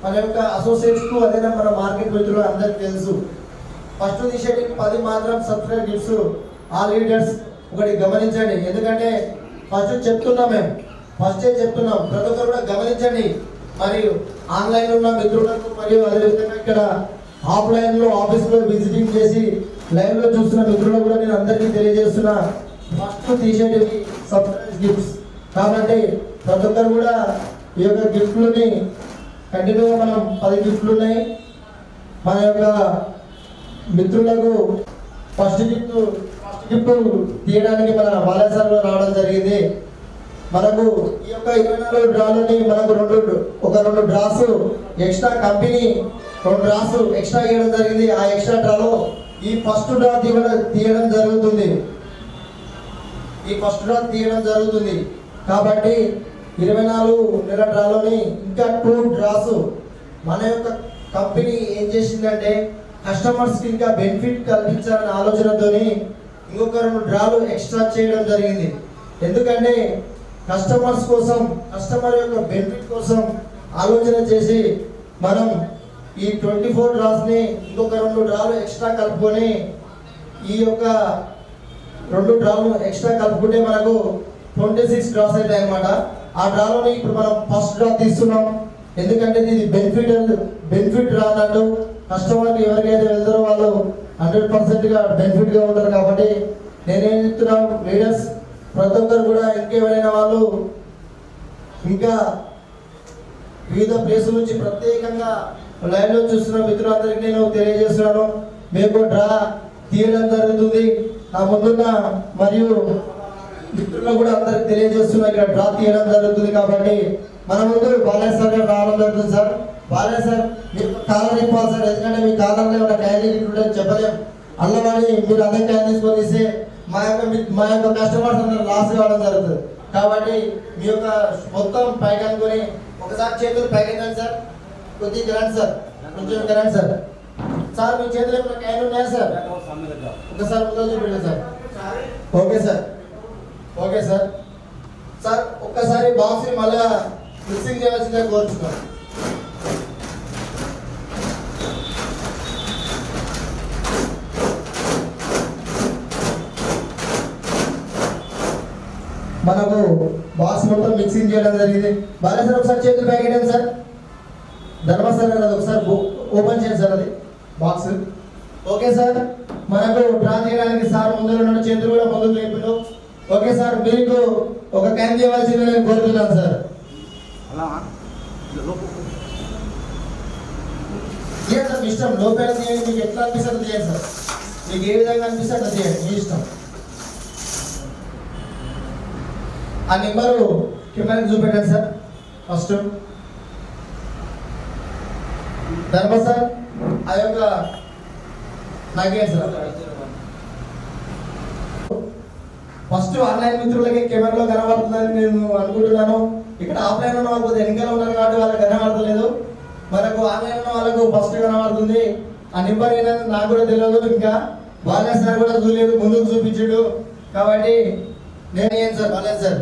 మన యొక్క అసోసియేట్స్కు, అదేనా మన మార్కెట్ మిత్రులు అందరికీ తెలుసు. ఫస్ట్ తీసేది 10 మాత్రం సబ్స్క్రైబ్ టిప్స్. ఆ లీడర్స్ ఒకటి గమనించండి. ఎందుకంటే ఫస్టే చెప్తున్నాం, ప్రతి ఒక్కరు కూడా గమనించండి. మరియు ఆన్లైన్ ఉన్న మిత్రులకు మరియు అదేవిధంగా ఇక్కడ ఆఫ్లైన్లో ఆఫీస్లో విజిటింగ్ చేసి లైవ్లో చూస్తున్న మిత్రులకు కూడా నేను అందరికీ తెలియజేస్తున్నా, ఫస్ట్ తీసేటివి సర్ప్రైజ్ గిఫ్ట్స్. కాబట్టి ప్రతి ఒక్కరు కూడా ఈ యొక్క గిఫ్ట్లని కంటిన్యూగా మనం 10 గిఫ్ట్లు ఉన్నాయి మన యొక్క మిత్రులకు. ఫస్ట్ గిఫ్ట్ తీయడానికి మన బాలయ్య సార్ రావడం జరిగింది. మనకు ఈ యొక్క 24 డ్రాలోని మనకు 2 draws extra company 2 draws extra ఇవ్వడం జరిగింది. ఆ ఎక్స్ట్రా డ్రాలో ఈ ఫస్ట్ డ్రా తీయడం జరుగుతుంది. కాబట్టి 24 నెల డ్రాలోని ఇంకా 2 డ్రాస్ మన యొక్క కంపెనీ ఏం చేసిందంటే కస్టమర్స్కి ఇంకా బెనిఫిట్ కల్పించాలనే ఆలోచనతో ఇంకొక 2 డ్రాలు ఎక్స్ట్రా చేయడం జరిగింది. ఎందుకంటే కస్టమర్స్ కోసం, కస్టమర్ యొక్క బెనిఫిట్ కోసం ఆలోచన చేసి మనం ఈ 24 డ్రాస్ని ఇంకొక 2 డ్రాలు ఎక్స్ట్రా కలుపుకొని ఈ యొక్క 2 డ్రాలు ఎక్స్ట్రా కలుపుకుంటే మనకు 26 డ్రాస్ అవుతాయి అన్నమాట. ఆ డ్రాలోని ఇప్పుడు మనం ఫస్ట్ డ్రా తీస్తున్నాం. ఎందుకంటే ఇది బెనిఫిట్ డ్రా అన్నట్టు కస్టమర్కి ఎవరికైతే వెళ్తారో వాళ్ళు 100%గా బెనిఫిట్గా ఉంటారు. కాబట్టి నేనేం చెప్తున్నాను లీడర్స్, ప్రతి ఒక్కరు కూడా ఇంకెవరైనా వాళ్ళు ఇంకా వివిధ ప్లేసుల నుంచి ప్రత్యేకంగా లైవ్లో చూస్తున్న మిత్రులందరికీ నేను తెలియజేస్తున్నాను, మీకు డ్రా తీయడం జరుగుతుంది. నా ముందున్న మరియు మిత్రులకు కూడా అందరికి తెలియజేస్తున్నా ఇక్కడ డ్రా తీయడం జరుగుతుంది. కాబట్టి మన ముందు బాలయ్య సార్ గారు రావడం జరుగుతుంది. సార్ బాలయ్య సార్ మీరు కాలర్ ఇవ్వాలి సార్, ఎందుకంటే మీ కాలర్లో ఉన్న క్యాండిడేట్ చెప్పలేము. అల్లవాడి మీరు అదే క్యాన్ తీసుకొని ఇస్తే మా యొక్క కస్టమర్స్ అందరూ లాస్ కావడం జరుగుతుంది. కాబట్టి మీ యొక్క మొత్తం పైకి అనుకొని ఒకసారి చేతులు పైకి సార్, కొద్దిగా కరెంట్ సార్, కొంచెం కరెంట్ సార్. సార్ మీ చేతులు ఏమైనా క్యాన్ ఉన్నాయా సార్? ఒకసారి ముందు చూపించండి సార్. Okay sir. సార్ ఒక్కసారి బాక్స్ని మళ్ళీ మిక్సింగ్ చేయాల్సిందే కోరుతున్నాను. మనకు బాక్స్ మొత్తం మిక్సింగ్ చేయడం జరిగింది. బాగా సార్ ఒకసారి చేతులు ప్యాకెట్ సార్, ధర్మస్థలం అది ఒకసారి ఓపెన్ చేయండి సార్ అది బాక్స్. ఓకే సార్, మనకు డ్రా చేయడానికి సార్ ముందు ఉన్న చేతులు కూడా ముందుకు లేపుడు. ఓకే సార్, మీకు ఒక క్యాన్ ఇవ్వాల్సింది నేను కోరుతున్నాను సార్. చేయండి సార్, మీ ఇష్టం. లోపల చేయండి, మీకు ఎట్లా అనిపిస్తుంది చేయండి సార్. మీకు ఏ విధంగా అనిపిస్తే అట్లా చేయండి, మీ ఇష్టం. ఆ నెంబరు కెమెరాకి చూపెట్టండి సార్. ఫస్ట్ ధర్మ సార్ ఆ యొక్క నాకేం సార్ ఫస్ట్ ఆన్లైన్ మిత్రులకి కెమెరాలో కనబడుతుందని నేను అనుకుంటున్నాను. ఇక్కడ ఆఫ్లైన్ ఉన్న వాళ్ళకి వెనకాల ఉన్నారు కాబట్టి వాళ్ళకి కనబడతలేదు. మనకు ఆన్లైన్ ఉన్న వాళ్ళకు ఫస్ట్ కనబడుతుంది. ఆ నెంబర్ ఏంటంటే నాకు కూడా తెలియదు. ఇంకా బాలయ్య సార్ కూడా చూడలేదు, ముందుకు చూపించాడు. కాబట్టి నేను ఏం సార్ బాలయ్య సార్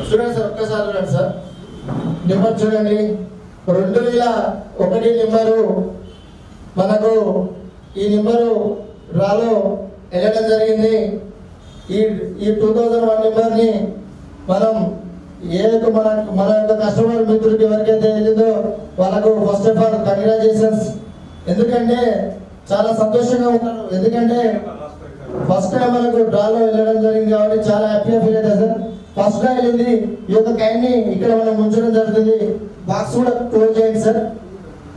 చూడండి సార్, ఒక్కసారి చూడండి సార్. నెంబర్ చూడండి, 2001 నెంబరు. మనకు ఈ నెంబరు రాలో వెళ్ళడం జరిగింది. ఈ 2001 నెంబర్ని మనం ఏదైతే మన యొక్క కస్టమర్ మిత్రుడికి ఎవరికైతే వెళ్ళిందో వాళ్ళకు ఫస్ట్ ఆఫ్ ఆల్ కంగ్రాచులేషన్స్. ఎందుకంటే చాలా సంతోషంగా ఉన్నారు. ఎందుకంటే ఫస్ట్ టైం మనకు డ్రాలో వెళ్ళడం జరిగింది కాబట్టి చాలా హ్యాపీగా ఫీల్ అవుతుంది సార్. ఫస్ట్ డ్రా వెళ్ళింది. ఈ యొక్క క్యాన్ని ఇక్కడ మనం ఉంచడం జరుగుతుంది. బాక్స్ కూడా క్లోజ్ చేయండి సార్.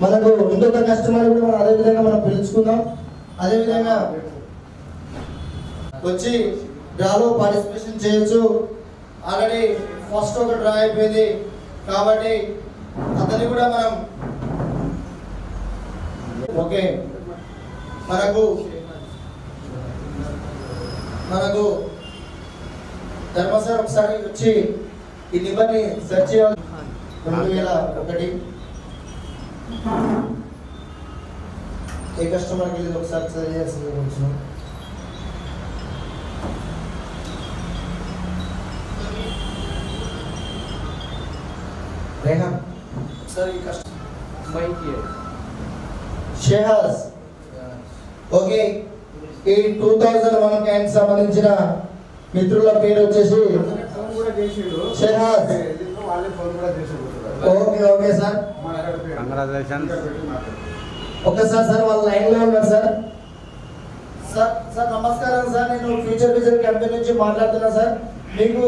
మనకు ఇంకొక కస్టమర్ కూడా మనం అదేవిధంగా మనం పిలుచుకుందాం. అదేవిధంగా వచ్చి డ్రాలో పార్టిసిపేషన్ చేయొచ్చు. ఆల్రెడీ ఫస్ట్ ఒక డ్రా అయిపోయింది కాబట్టి అతన్ని కూడా మనం ఓకే మనకు ధర్మ సార్ ఒకసారి వచ్చి ఈ నెంబర్ని సెర్చ్ చేయాలి. 2001 ఏ కస్టమర్కి వెళ్ళి ఒకసారి సెర్చ్ చేయాల్సింది కొంచెం. రేహాన్ సార్ ఈ కస్టమర్ షేహాజ్. ఓకే, ఈ 2001 క్యాన్ సంబంధించిన మిత్రుల పేరు వచ్చేసి షేహాజ్. ఓకే ఓకే సార్, ఒకసారి సార్ వాళ్ళ లైన్ లో ఉన్నారు సార్. సార్ నమస్కారం సార్, నేను ఫ్యూచర్ విజన్ కంపెనీ నుంచి మాట్లాడుతున్నా సార్. మీకు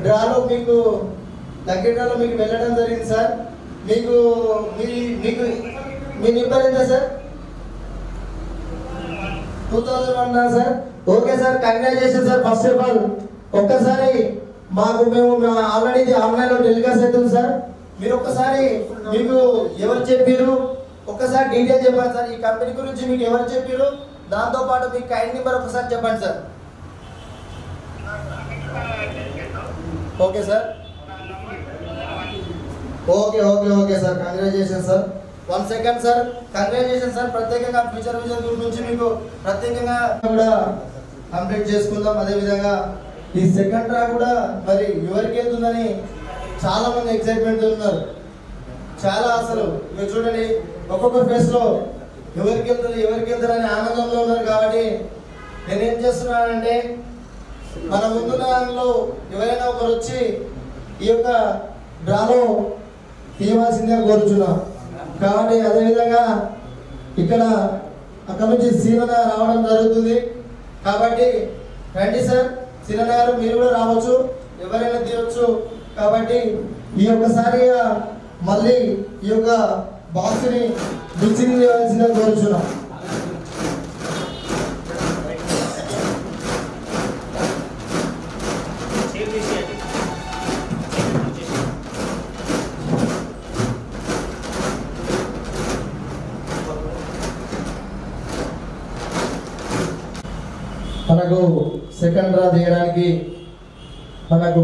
డ్రాలో మీకు లక్కీ డ్రాలో మీకు వెళ్ళడం జరిగింది సార్. మీకు మీ నెంబర్ ఎంత sir? 2001 sir. Okay sir, congratulation sir. First of all ఒక్కసారి మేము ఆల్రెడీ ఇది ఆన్లైన్ లో టెలికాస్ట్ అవుతుంది సార్. మీరు ఒక్కసారి మీకు ఎవరు చెప్పారు ఒక్కసారి డీటెయిల్ చెప్పండి సార్. ఈ కంపెనీ గురించి మీకు ఎవరు చెప్పారు, దాంతో పాటు మీ కైండ్ నెంబర్ ఒకసారి చెప్పండి sir. Okay sir, okay okay okay sir, congratulation sir. 1 second sir, congratulation sir. ప్రత్యేకంగా ఫ్యూచర్ విజన్ గురించి మీకు ప్రత్యేకంగా కూడా కంప్లీట్ చేసుకుందాం. అదేవిధంగా ఈ సెకండ్ డ్రా కూడా మరి ఎవరికి వెళ్తుందని చాలా మంది ఎక్సైట్మెంట్ ఉన్నారు. చాలా అసలు మీరు చూడండి, ఒక్కొక్క ఫేస్ లో ఎవరికి వెళ్తారని ఆనందంలో ఉన్నారు. కాబట్టి నేనేం చేస్తున్నానంటే మన ముందున్న దానిలో ఎవరైనా ఒకరు వచ్చి ఈ యొక్క డ్రాలో తీయవలసిందిగా కోరుచున్నాం. కాబట్టి అదేవిధంగా ఇక్కడ అక్కడ నుంచి సీనన్న రావడం జరుగుతుంది. కాబట్టి రండి సార్, సీనన్న గారు మీరు కూడా రావచ్చు, ఎవరైనా తీయవచ్చు. కాబట్టి ఈ ఒక్కసారి మళ్ళీ ఈ యొక్క బాక్స్ని మిక్సింగ్ చేయవలసిందిగా కోరుచున్నాం. మనకు సెకండ్ డ్రా తీయడానికి మనకు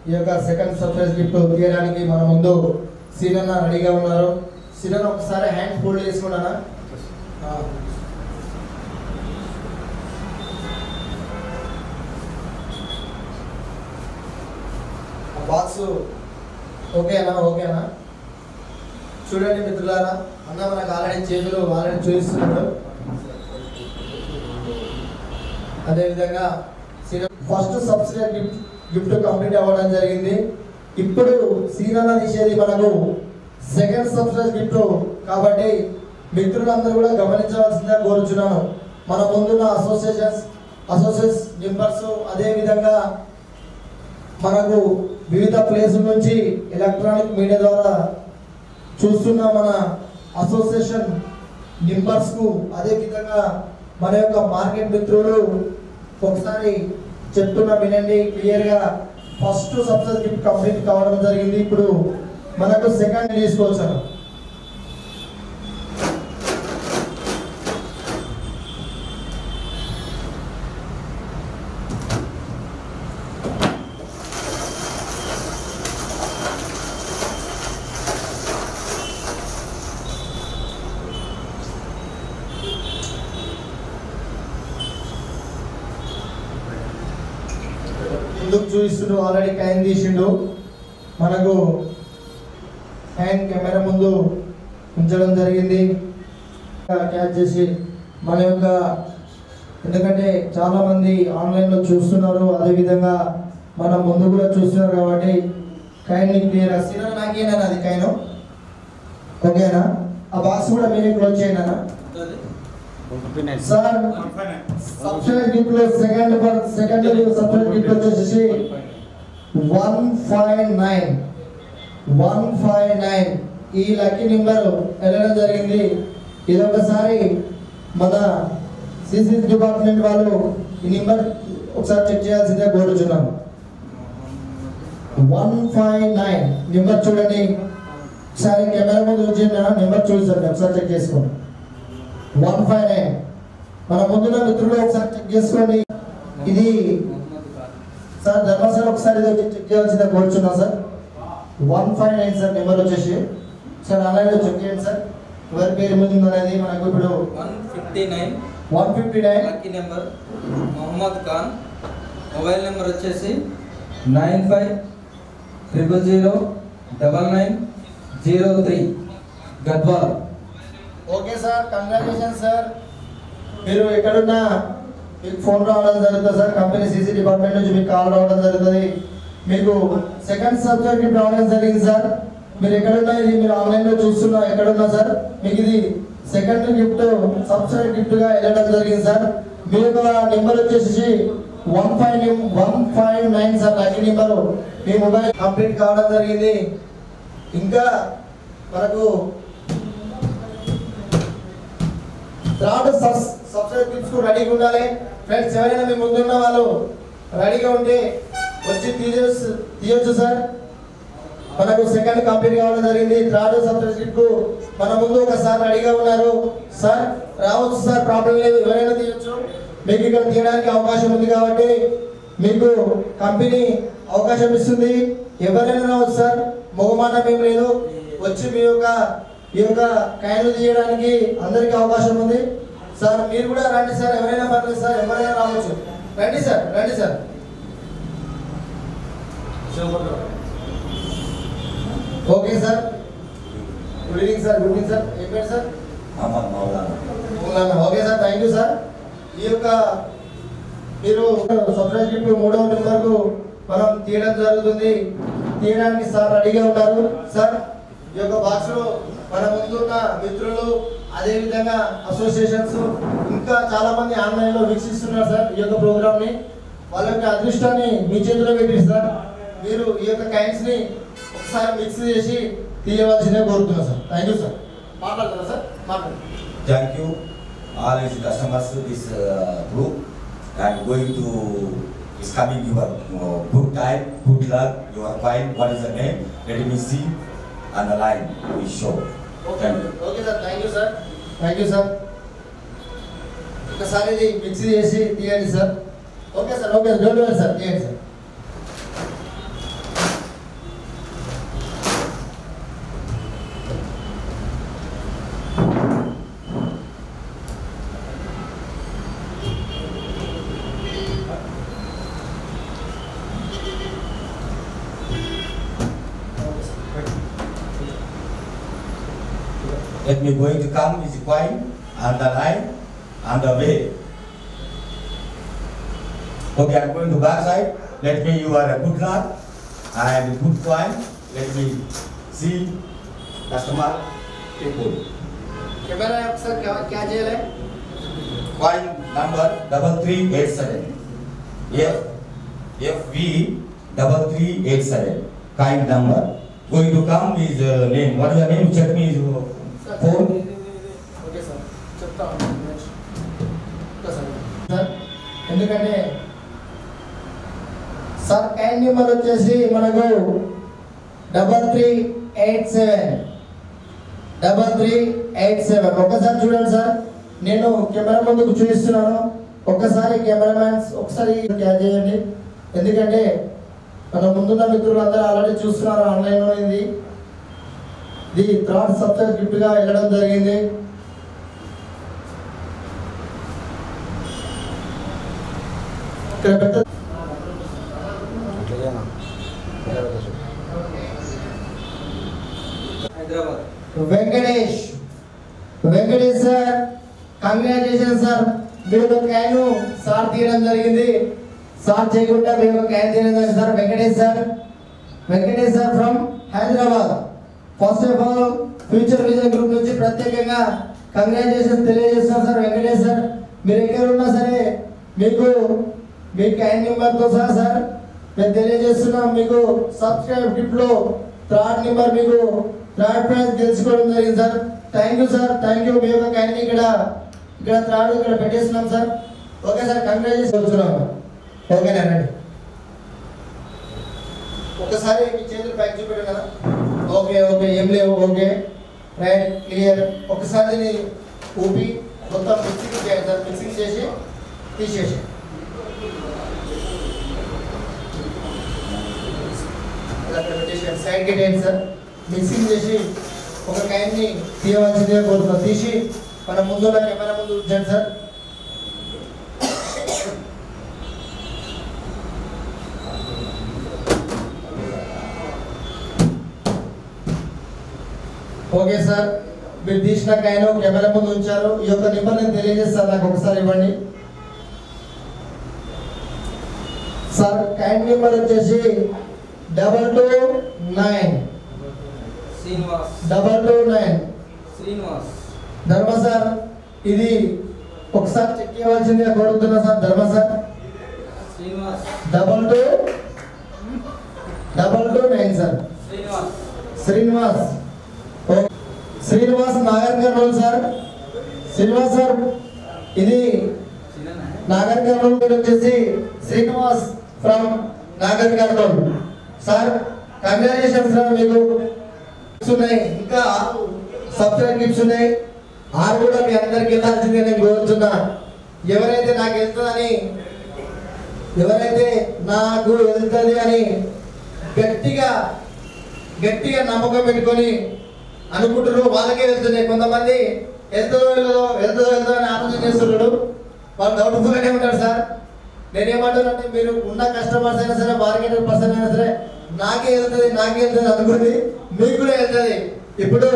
ఈ యొక్క సెకండ్ సర్ప్రైజ్ గిఫ్ట్ తీయడానికి మన ముందు సీనన్న రెడీగా ఉన్నారు. సీనన్న ఒకసారి హ్యాండ్ ఫోల్డ్ చేసుకున్నానా? బాక్స్ ఓకేనా? ఓకేనా? చూడండి మిత్రులారా, అన్న మనకు ఆల్రెడీ చేతులు ఆల్రెడీ చూపిస్తున్నాడు. అదేవిధంగా ఫస్ట్ సబ్స్క్రైబ్ గిఫ్ట్ కంప్లీట్ అవ్వడం జరిగింది. ఇప్పుడు సీనాల తీసేది మనకు సెకండ్ సబ్స్క్రైబ్ గిఫ్ట్ కాబట్టి మిత్రులందరూ కూడా గమనించవలసిందిగా కోరుచున్నాను. మన ముందున్న అసోసియేషన్స్ మెంబర్స్ అదే విధంగా మనకు వివిధ ప్లేసుల నుంచి ఎలక్ట్రానిక్ మీడియా ద్వారా చూస్తున్న మన అసోసియేషన్ మెంబర్స్కు అదే విధంగా మన యొక్క మార్కెట్ మిత్రులు ఒకసారి చెప్తున్నా వినండి క్లియర్గా. ఫస్ట్ సబ్సిడీ గిఫ్ట్ కంప్లీట్ కావడం జరిగింది. ఇప్పుడు మనకు సెకండ్ తీసుకొచ్చాను. ముందుకు చూపిస్తుండు ఆల్రెడీ కైన్ తీసిండు. మనకు హ్యాండ్ కెమెరా ముందు ఉంచడం జరిగింది. క్యాచ్ చేసి మన యొక్క ఎందుకంటే చాలా మంది ఆన్లైన్లో చూస్తున్నారు, అదేవిధంగా మనం ముందు కూడా చూస్తున్నారు కాబట్టి కైన్ క్లియర్ వస్తున్నా. నాకేనా అది కైన్ ఓకేనా? ఆ బాక్స్ కూడా మీరే క్లోజ్ చేయండి అన్న. సార్ సబ్స్క్రైబ్ గిఫ్ట్ లో సెకండ్ సబ్స్క్రైబ్ గిఫ్ట్ వచ్చేసి 159 ఈ లక్కీ నెంబర్ వెళ్ళడం జరిగింది. ఇది ఒకసారి మన సిసి డిపార్ట్మెంట్ వాళ్ళు ఈ నెంబర్ ఒకసారి చెక్ చేయాల్సిందే కోరుచున్నాను. 159 నెంబర్ చూడండి ఒకసారి కెమెరా ముందు వచ్చిన నెంబర్ చూడండి ఒకసారి చెక్ చేసుకోండి. 159 మన ముందున్న మిత్రులు ఒకసారి చెక్ చేసుకోండి. ఇది సార్ ధర్మశాల ఒకసారి చెక్ చేయాల్సిందే కోరుచున్నా సార్. 159 సార్ నెంబర్ వచ్చేసి సార్ ఆన్లైన్లో చెక్ చేయండి సార్. ఎవరి పేరు ముందు అనేది మనకు ఇప్పుడు 159 lucky number Mohammed Khan. Mobile number వచ్చేసి 95009903 Gadwal. Okay sir, congratulation sir. మీరు ఎక్కడున్నా మీకు ఫోన్ రావడం జరుగుతుంది సార్. కంపెనీ సీసీ డిపార్ట్మెంట్ నుంచి మీకు కాల్ రావడం జరుగుతుంది. మీకు సెకండ్ సబ్జెక్ట్ గిఫ్ట్ రావడం జరిగింది సార్. మీరు ఎక్కడున్నా ఇది మీరు ఆన్లైన్లో చూస్తున్నా ఎక్కడున్నా సార్ మీకు ఇది సెకండ్ గిఫ్ట్ సబ్సిడీ గిఫ్ట్గా వెళ్ళడం జరిగింది సార్. మీ యొక్క నెంబర్ వచ్చేసి 159 సార్ లక్కీ నెంబర్. మీ మొబైల్ కంప్లీట్ కావడం జరిగింది. ఇంకా మనకు థర్డ్ సబ్సిడీ గిఫ్ట్స్ రెడీగా ఉండాలి ఫ్రెండ్స్. ఎవరైనా మీ ముందున్న వాళ్ళు రెడీగా ఉంటే వచ్చి తీయొచ్చు సార్. మనకు సెకండ్ కంప్లీట్ కావడం జరిగింది. థర్డ్ సబ్సిడీ గిఫ్ట్ మన ముందు ఒకసారి రెడీగా ఉన్నారు సార్. రావచ్చు సార్, ప్రాబ్లం లేదు, ఎవరైనా తీయొచ్చు. మీకు ఇక్కడ తీయడానికి అవకాశం ఉంది కాబట్టి మీకు కంపెనీ అవకాశం ఇస్తుంది. ఎవరైనా రావచ్చు సార్, మొహమాటం ఏం లేదు. వచ్చి ఈ యొక్క కాయలు తీయడానికి అందరికీ అవకాశం ఉంది సార్. మీరు కూడా రండి సార్, ఎవరైనా పర్లేదు సార్, ఎవరైనా రావచ్చు. రండి సార్, రండి sir. Okay sir, good evening sir. Good evening sir. ఏం పేరు sir? Okay sir, thank you sir. ఈ యొక్క మీరు సబ్సిడీ గిఫ్ట్ 3వ నెంబర్కు మనం తీయడం జరుగుతుంది. తీయడానికి సార్ రెడీగా ఉన్నారు సార్. ఈ యొక్క బాక్స్ లో మన ముందున్న మిత్రులు అదేవిధంగా అసోసియేషన్స్ ఇంకా చాలా మంది ఆన్లైన్లో వీక్షిస్తున్నారు సార్ ఈ యొక్క ప్రోగ్రామ్ ని. వాళ్ళ యొక్క అదృష్టాన్ని మీ చేతిలో పెట్టి సార్ మీరు ఈ యొక్క కైన్స్ ని ఒకసారి మిక్స్ చేసి తీయవలసిందే కోరుతున్నా సార్. Thank you sir. మాట్లాడతారా సార్? మాట్లాడండి. Thank you all is customers this group and going to is coming your good time, good luck, your fine. What is the name? Let me see on the line we show. Okay sir, thank you sir. Thank you sir. ఒకసారి ఇది mix చేసి తీయండి sir. Okay sir, okay don't worry sir, తీయండి sir. Let me going to come is coin on the line on the way. Okay, I'm going to back side. Let me you are a good luck and good coin. Let me see customer people. Camera ఒకసారి क्या చేయాలి? Coin number 3387. FV 3387. Coin number. Going to come is name. What is the name? Check me is phone. Okay sir చెప్తాను sir. ఎందుకంటే sir coin number వచ్చేసి మనకు 3387. ఒకసారి చూడండి sir, నేను కెమెరా ముందుకు చూపిస్తున్నాను. ఒక్కసారి కెమెరామ్యాన్స్ ఒకసారి క్యాచ్ చేయండి. ఎందుకంటే మన ముందున్న మిత్రులు అందరూ ఆల్రెడీ చూస్తున్నారు ఆన్లైన్లో. ఇది థర్డ్ సబ్జెక్ట్ గిఫ్ట్గా వెళ్ళడం జరిగింది. ఇక్కడ పెద్ద Hyderabad Venkatesh sir, congratulation sir. మీరు ఒక క్యాన్ సార్ తీయడం జరిగింది. సార్ చేయకుండా మీరు ఒక క్యాన్ తీయడం జరిగింది sir. Venkatesh sir from Hyderabad. First of all future vision group నుంచి ప్రత్యేకంగా కంగ్రాచులేషన్ తెలియజేస్తున్నాం సార్. వెంకటేష్ సార్, మీరు ఎక్కడ ఉన్నా సరే మీకు మీ క్యాన్ నెంబర్తో సహా సార్ మేము తెలియజేస్తున్నాం. మీకు సబ్స్క్రైబ్ గిఫ్ట్లో థర్డ్ నెంబర్ మీకు థర్డ్ ప్రైజ్ గెలుచుకోవడం జరిగింది sir. Thank you sir, thank you. మీ యొక్క క్యాన్ ఇక్కడ థర్డ్ ఇక్కడ పెట్టేస్తున్నాం సార్. ఓకే సార్, కంగ్రాచులేషన్ వచ్చున్నాము. ఓకేనా రండి, ఒకసారి మీ చేతులు పైకి చూపెట్టారు కదా. ఓకే ఏం లేవు. Okay right, clear. ఒకసారి దీన్ని ఊపి మొత్తం మిక్సింగ్ చేయాలి సార్. మిక్సింగ్ చేసి తీసేసి సైడ్ గేట్ సార్. మిక్సింగ్ చేసి ఒక కాయిన్ని తీయవలసిందిగా కోరుతున్నాం. తీసి మన ముందున్న కెమెరా ముందు ఉంచండి సార్. ఓకే సార్, మీరు తీసిన కాయిన్ కెమెరా ముందు ఉంచారు. ఈ యొక్క నెంబర్ నేను తెలియజేస్తాను, నాకు ఒకసారి ఇవ్వండి సార్. కాయిన్ నెంబర్ వచ్చేసి 229 ధర్మ సార్. ఇది ఒకసారి చెక్ చేయవలసిందిగా కోరుతున్నా సార్. ధర్మ sir 229 sir. Srinivas Nagar Kurnool sir. Srinivas sir, ఇది నాగర్ కర్నూలు వచ్చేసి Srinivas from Nagar Kurnool sir. Congratulations sir. మీకు ఉన్నాయి, ఇంకా సబ్స్క్రైబ్ గిఫ్ట్స్ ఉన్నాయి. 6 కూడా మీ అందరికి వెళ్ళాల్సిందే నేను కోరుతున్నా. ఎవరైతే నాకు వెళ్తుంది అని గట్టిగా నమ్మకం పెట్టుకొని అనుకుంటారు, వాళ్ళకే వెళ్తున్నాయి. కొంతమంది వెళ్తుందో అని ఆలోచన చేస్తున్నాడు, వాళ్ళు డౌట్ఫుల్గానే ఉంటారు సార్. నేనేమంటానంటే, మీరు ఉన్న కస్టమర్స్ అయినా సరే, మార్కెట్ పర్సన్ అయినా సరే, నాకే వెళ్తుంది అనుకుంది, మీకు కూడా వెళ్తుంది. ఇప్పుడు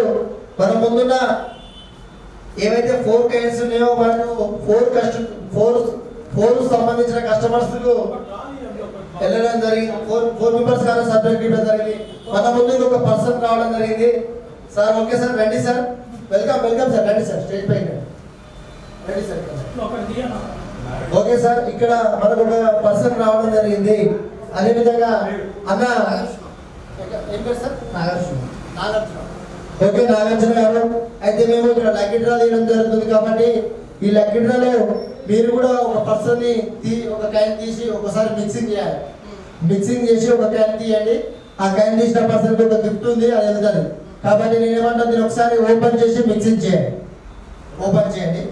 మన ముందున్న ఏవైతే 4 కాయిన్స్ ఉన్నాయో మనకు 4 సంబంధించిన కస్టమర్స్ కు వెళ్ళడం జరిగింది. 4 మెంబర్స్ కానీ సబ్జెక్ట్ ఇవ్వడం జరిగింది. మన ముందు ఒక పర్సన్ రావడం జరిగింది సార్. ఓకే సార్, రండి సార్. వెల్కమ్ సార్, రండి సార్, స్టేజ్ పైకి రండి సార్. ఓకే సార్, ఇక్కడ మనకు ఒక పర్సన్ రావడం జరిగింది. అదేవిధంగా అన్న ఏం పేరు సార్? నాగార్జున. ఓకే, నాగార్జున గారు. అయితే మేము ఇక్కడ లక్కీ డ్రా తీయడం జరుగుతుంది కాబట్టి ఈ లక్కీ డ్రాలో మీరు కూడా ఒక పర్సన్ ని ఒక కాయిన్ తీసి ఒకసారి మిక్సింగ్ చేయాలి. మిక్సింగ్ చేసి ఒక కాయిన్ తీయండి. ఆ కాయిన్ తీసిన పర్సన్ కి ఒక గిఫ్ట్ ఉంది, అది వెళ్తుంది. కాబట్టి నేనేమంటాను, దీన్ని ఒకసారి ఓపెన్ చేసి మిక్సింగ్ చేయండి. ఓపెన్ చేయండి.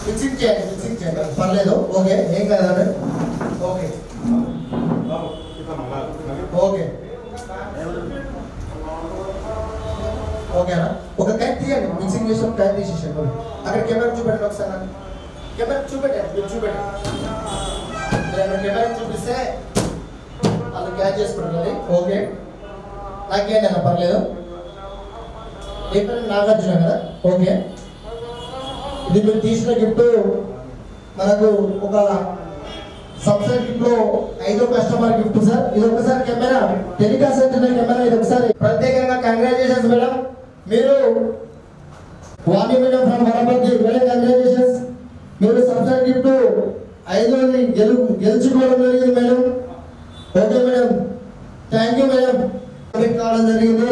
మిక్సింగ్ చేయండి పర్లేదు. ఓకే, ఏం కాదండి. ఓకే ఓకేనా? ఒక కాయిన్ తీయండి, మిక్సింగ్ చేసి ఒక కాయిన్ తీసేసాను. అక్కడ కెమెరా చూపెట్టండి ఒకసారి. కెమెరా చూపెట్టండి, మీరు చూపెట్టండి. కెమెరా చూపిస్తే అది క్యాచ్ చేసుకుంటుంది. ఓకే, నాకేంటి అన్న పర్లేదు. ఏ పేరు? నాగార్జున కదా. ఓకే, ఇది మీరు తీసిన గిఫ్ట్ మనకు ఒక సబ్సిడీ లో 5వ కస్టమర్ గిఫ్ట్ సార్. ఇది ఒకసారి కెమెరా టెలికాస్ట్ అవుతున్న కెమెరా ఇది ఒకసారి ప్రత్యేకంగా కంగ్రాచులేషన్స్ మేడం. మీరు వాణి madam from Wanaparthy very congratulations. మీరు సబ్సిడీ గిఫ్ట్ 5ని గెలుచుకోవడం జరిగింది madam. Okay madam, thank you madam. కావడం జరిగింది.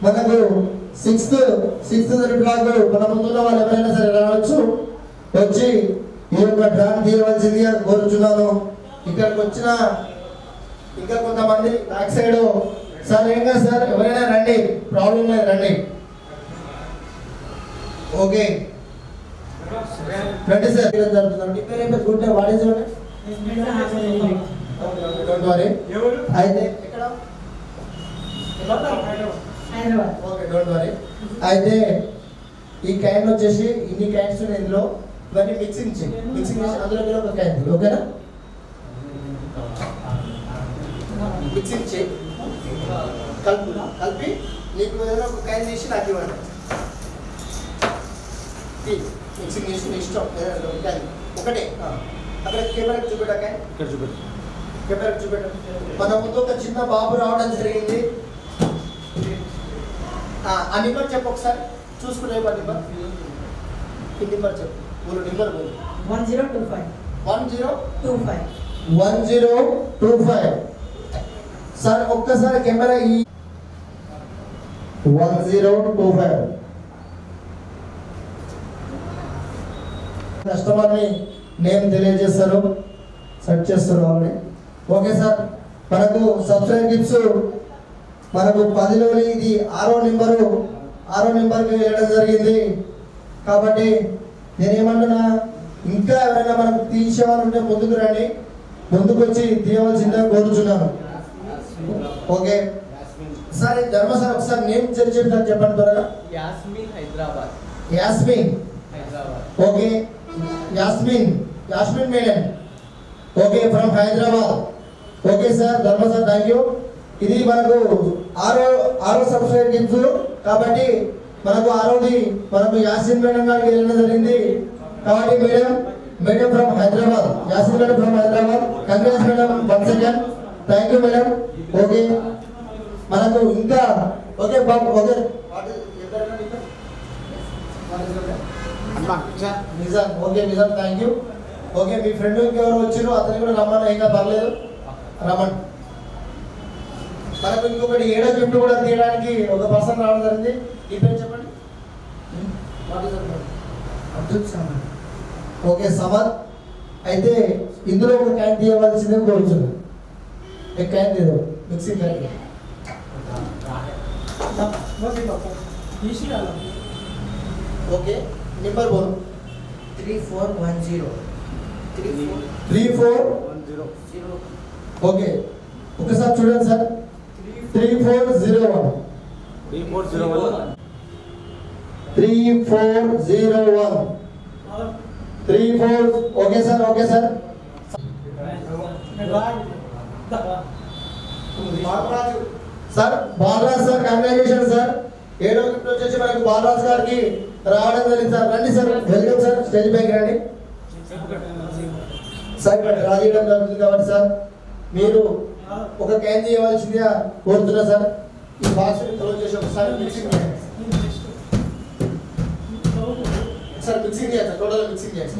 మనకు సిక్స్త్ బ్లాక్ మన ముందున్న వాళ్ళు ఎవరైనా సరే రావచ్చు, వచ్చి ఈ యొక్క డ్రాన్ తీయవలసిందిగా కోరుచున్నాను. ఇక్కడికి వచ్చిన ఇంకా కొంతమంది బ్యాక్ సైడ్ సార్ ఏం కాదు సార్, ఎవరైనా రండి, ప్రాబ్లం లేదు, రండి. ఓకే రండి సార్. జరుగుతుంది good day. What is your name? Don't worry. అయితే ఎక్కడ? Okay don't worry. అయితే ఈ క్యాన్ వచ్చేసి ఇన్ని క్యాన్స్ ఇందులో ఇవన్నీ మిక్సింగ్ చేసి అందులో మీరు ఒక క్యాన్ ఓకేనా మిక్సింగ్ చేయి కలిపి నీకు ఏదైనా ఒక క్యాన్ తీసి నాకు ఇవ్వండి. మిక్సింగ్ చేసి మీ ఇష్టం క్యాన్ ఒకటే. అక్కడ కెమెరాకి చూపెట్టా క్యాన్ కెమెరాకి చూపెట్టా. మన ముందు ఒక చిన్న బాబు రావడం జరిగింది. ఆ నెంబర్ చెప్పు ఒకసారి చూసుకునే నెంబర్ చెప్పు. Number 1025 sir. ఒక్కసారి కెమెరా 1025 కస్టమర్ని నేమ్ తెలియజేస్తారు, సెట్ చేస్తారు వాళ్ళని. ఓకే సార్, మనకు సబ్స్క్రైబ్ గిఫ్ట్స్ మనకు 10లోని ఇది 6వ నెంబర్కి వెళ్ళడం జరిగింది. కాబట్టి నేనేమంటున్నా, ఇంకా ఎవరైనా మనకు తీసేవాళ్ళు ఉంటే ముందుకు రండి, ముందుకు వచ్చి తీయవలసిందిగా కోరుచున్నాను. Okay sir. ధర్మ సార్ ఒకసారి నేమ్ చెప్పారు చెప్పండి త్వరగా. Yasmin Hyderabad. Yasmin okay. Yasmin madam okay from Hyderabad. Okay sir ధర్మ సార్ థ్యాంక్ యూ. ఇది మనకు 6వ సబ్స్క్రైబ్ గిఫ్ట్స్ కాబట్టి మనకు 6వది మనకు యాసిన్ మేడం గారికి వెళ్ళడం జరిగింది. కాబట్టి madam from Hyderabad, Yasin madam from Hyderabad. Congrats madam once again, thank you madam. Okay మనకు ఇంకా okay Babu okay Nizam okay Nizam thank you. Okay me friend ఇంకెవరు వచ్చారు అతను కూడా రమ్మని, ఇంకా పర్లేదు రమ్మని. మనకు ఇంకొకటి 7వ గిఫ్ట్ కూడా తీయడానికి ఒక పర్సన్ రావడం జరిగింది. ఈ పేరు చెప్పండి. అబ్దుల్ సమద్. ఓకే సమద్. అయితే ఇందులో ఒక క్యాన్ తీయవలసిందే కోరుచున్నాను. एक कैन दे दो मिक्सिंग करके. ओके नंबर बोलो 3410 ओके ओके साहब చూడండి sir 3401 okay sir sir Balraj sir congratulation sir. 7వ గిఫ్ట్ వచ్చేసి మనకు బాలరాజ్ గారికి రావడం జరిగింది సార్. రండి సార్, వెల్కమ్ సార్, స్టేజ్ పైకి రండి సార్. ఇక్కడ డ్రా చేయడం జరుగుతుంది కాబట్టి సార్ మీరు ఒక క్యాన్ చేయవలసిందిగా కోరుతున్నా సార్. ఈ బాక్స్ క్లోజ్ చేసి ఒకసారి మిక్సింగ్ చేయండి సార్. మిక్సింగ్ చేయండి సార్, టోటల్ మిక్సింగ్ చేయండి.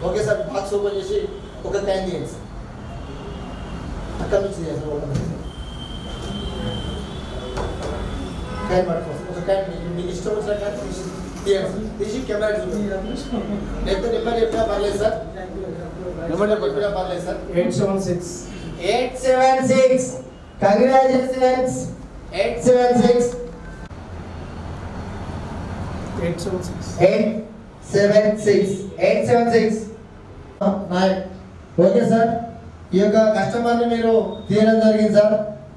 ఓకే సార్ బాక్స్ ఓపెన్ చేసి ఒక క్యాన్ చేయండి సార్. అక్కడ నుంచి చేయండి సార్. క్యాన్ పట్టుకోండి, ఒక క్యాన్ మీకు ఇష్టం వచ్చిన క్యాన్ తీసి కెమెరా లేకపోతే నెంబర్ చెప్పినా పర్లేదు సార్. నెంబర్ చెప్పినా పర్లేదు సార్. 876 congratulations 876 okay sir. ఈ యొక్క కస్టమర్ని మీరు తీయడం జరిగింది సార్.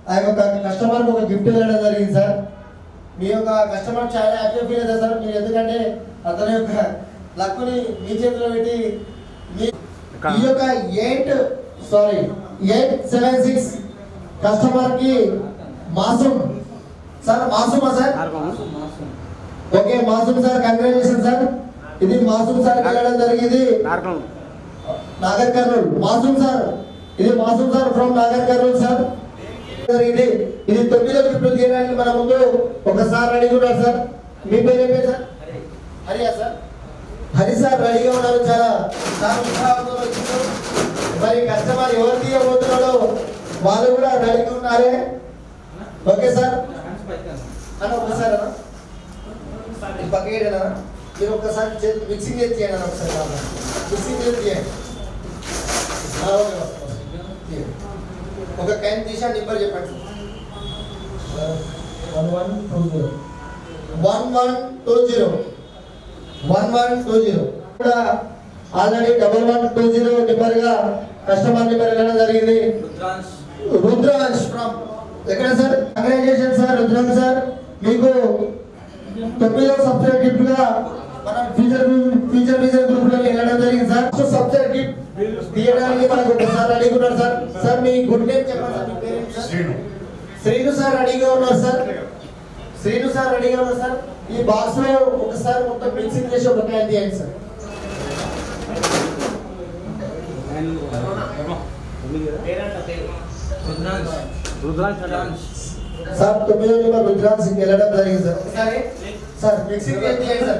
ఆ యొక్క కస్టమర్కి ఒక గిఫ్ట్ ఇవ్వడం జరిగింది సార్. మీ యొక్క కస్టమర్ చాలా హ్యాపీగా ఫీల్ అవుతారు సార్ మీరు, ఎందుకంటే అతని యొక్క లక్కుని మీ చేతిలో పెట్టి మీ ఈ యొక్క 876 కస్టమర్కి మాసం sir Masooma sir? Okay Masoom sir, congratulation sir. ఇది మాసూమ్ సార్ వెళ్ళడం జరిగింది నాగర్ కర్నూల్. మాసూమ్ సార్, ఇది Masoom sir from Nagar Kurnool sir. జరిగింది ఇది 9వ గిఫ్ట్ తీయడానికి మన ముందు ఒకసారి రెడీ ఉన్నారు సార్. మీ పేరు ఏం పేరు సార్? హరియా సార్? హరి సార్ రెడీగా ఉన్నారు. చాలా ఉత్సాహంతో వచ్చారు. మరి కస్టమర్ ఎవరు తీయబోతున్నాడో వాళ్ళు కూడా రెడీగా ఉన్నారే. ఓకే సార్ అన్న ఒకసారి అన్న పక్కన మీరు ఒకసారి మిక్సింగ్ చేసి తీయండి అన్న. ఒకసారి మిక్సింగ్ చేసి తీయండి. ఒక క్యాన్ తీసి నెంబర్ చెప్పండి. 1120 కూడా ఆల్రెడీ 1120 నెంబర్ గా కస్టమర్ నెంబర్ వెళ్ళడం జరిగింది. రుద్రాంశ్ ఫ్రమ్ ఎక్కడ sir? Congratulation sir Rudransh sir. మీకు 9వ సబ్జెక్ట్ గిఫ్ట్ గా మనం ఫ్యూచర్ గ్రూప్ లో వెళ్ళడం జరిగింది సార్. సబ్జెక్ట్ గిఫ్ట్ తీయడానికి మనకు ఒకసారి రెడీగా ఉన్నారు సార్. సార్ మీ గుడ్ నేమ్ చెప్పండి సార్. మీ పేరు శ్రీను. శ్రీను సార్ రెడీగా ఉన్నారు సార్. శ్రీను సార్ రెడీగా ఉన్నారు సార్. ఈ బాక్స్ లో ఒకసారి మొత్తం మిక్సింగ్ చేసి ఒక క్యాన్ తీయండి సార్. సార్ 9వ నెంబర్ రుద్రాంశ్ వెళ్ళడం జరిగింది సార్. ఒకసారి సార్ మిక్సింగ్ చేయండి సార్.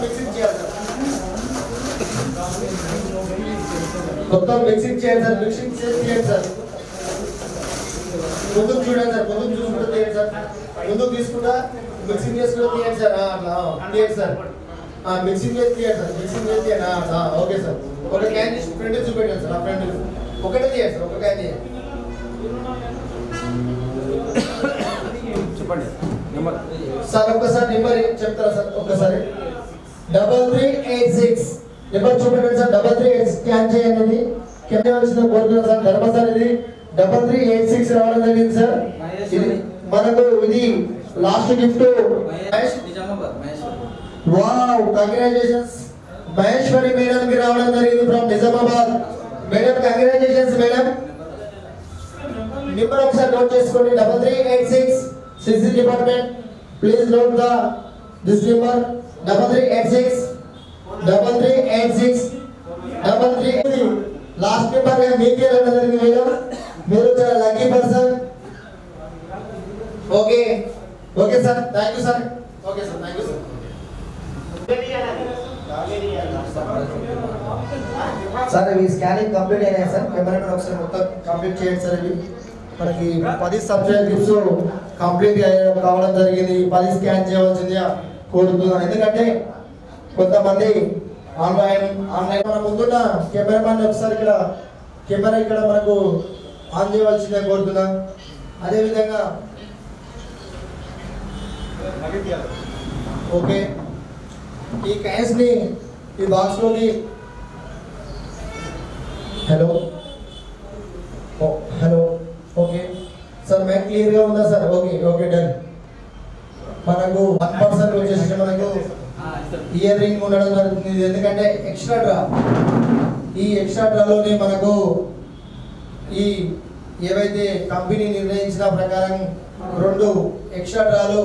మిక్సింగ్ చేయాలి సార్. మొత్తం మిక్సింగ్ చేయండి సార్. మిక్సింగ్ చేసి తీయండి సార్. ముందుకు చూడండి సార్. ముందుకు చూసుకుంటూ తీయండి సార్. ముందుకు తీసుకుంటా మిక్సింగ్ చేసుకుంటూ తీయండి సార్. తీయండి సార్. మిక్సింగ్ చేసి తీయండి సార్. మిక్సింగ్ చేసి తీయండి. Okay sir. ఒక క్యాన్ తీసి ఫ్రంట్ చూపెట్టండి సార్. ఆ ఫ్రంట్ ఒకటే తీయండి సార్. ఒక క్యాన్ తీయండి. చెప్పండి నెంబర్ సార్. ఒక్కసారి నెంబర్ చెప్తారా సార్? ఒక్కసారి 3386 నెంబర్ చూపెట్టండి సార్. 3386 స్కాన్ చేయండి. కెమెరా వచ్చిన కోరుతున్నా సార్. ధర్మ సార్ ఇది 3386 రావడం జరిగింది సార్. ఇది మనకు ఇది last gift. Wow congratulations Maheshwari madam కి రావడం జరిగింది from Nizamabad. Madam congratulations madam. Number ఒకసారి నోట్ చేసుకోండి. 3386 CC department. Please note this number 3386 last number మీకే రావడం జరిగింది మేడం. మీరు చాలా lucky person. Okay okay sir. Thank you sir. Okay sir. Thank you sir. Sir ఇవి స్కానింగ్ కంప్లీట్ అయినాయి sir. Camera ఒకసారి మొత్తం కంప్లీట్ చేయండి సార్. ఇవి మనకి 10 సబ్జెక్ట్ గిఫ్ట్స్ కంప్లీట్ కావడం జరిగింది. 10 స్కాన్ చేయవలసిందిగా కోరుతున్నాను. ఎందుకంటే కొంతమంది ఆన్లైన్ మన ముందున్న కెమెరామెన్ ఒకసారి ఇక్కడ కెమెరా ఇక్కడ మనకు ఆన్ చేయవలసిందిగా కోరుతున్నా. అదేవిధంగా ఓకే ఈ క్యాన్స్ ని ఈ బాక్స్ లోకి hello hello okay sir. Mike clear గా ఉందా సార్? Okay okay done. మనకు 1% వచ్చేసి మనకు ఇయర్ రింగ్ ఉండడం జరుగుతుంది. ఎందుకంటే ఎక్స్ట్రా డ్రా. ఈ ఎక్స్ట్రా డ్రాలోనే మనకు ఈ ఏవైతే కంపెనీ నిర్ణయించిన ప్రకారం 2 ఎక్స్ట్రా డ్రాలు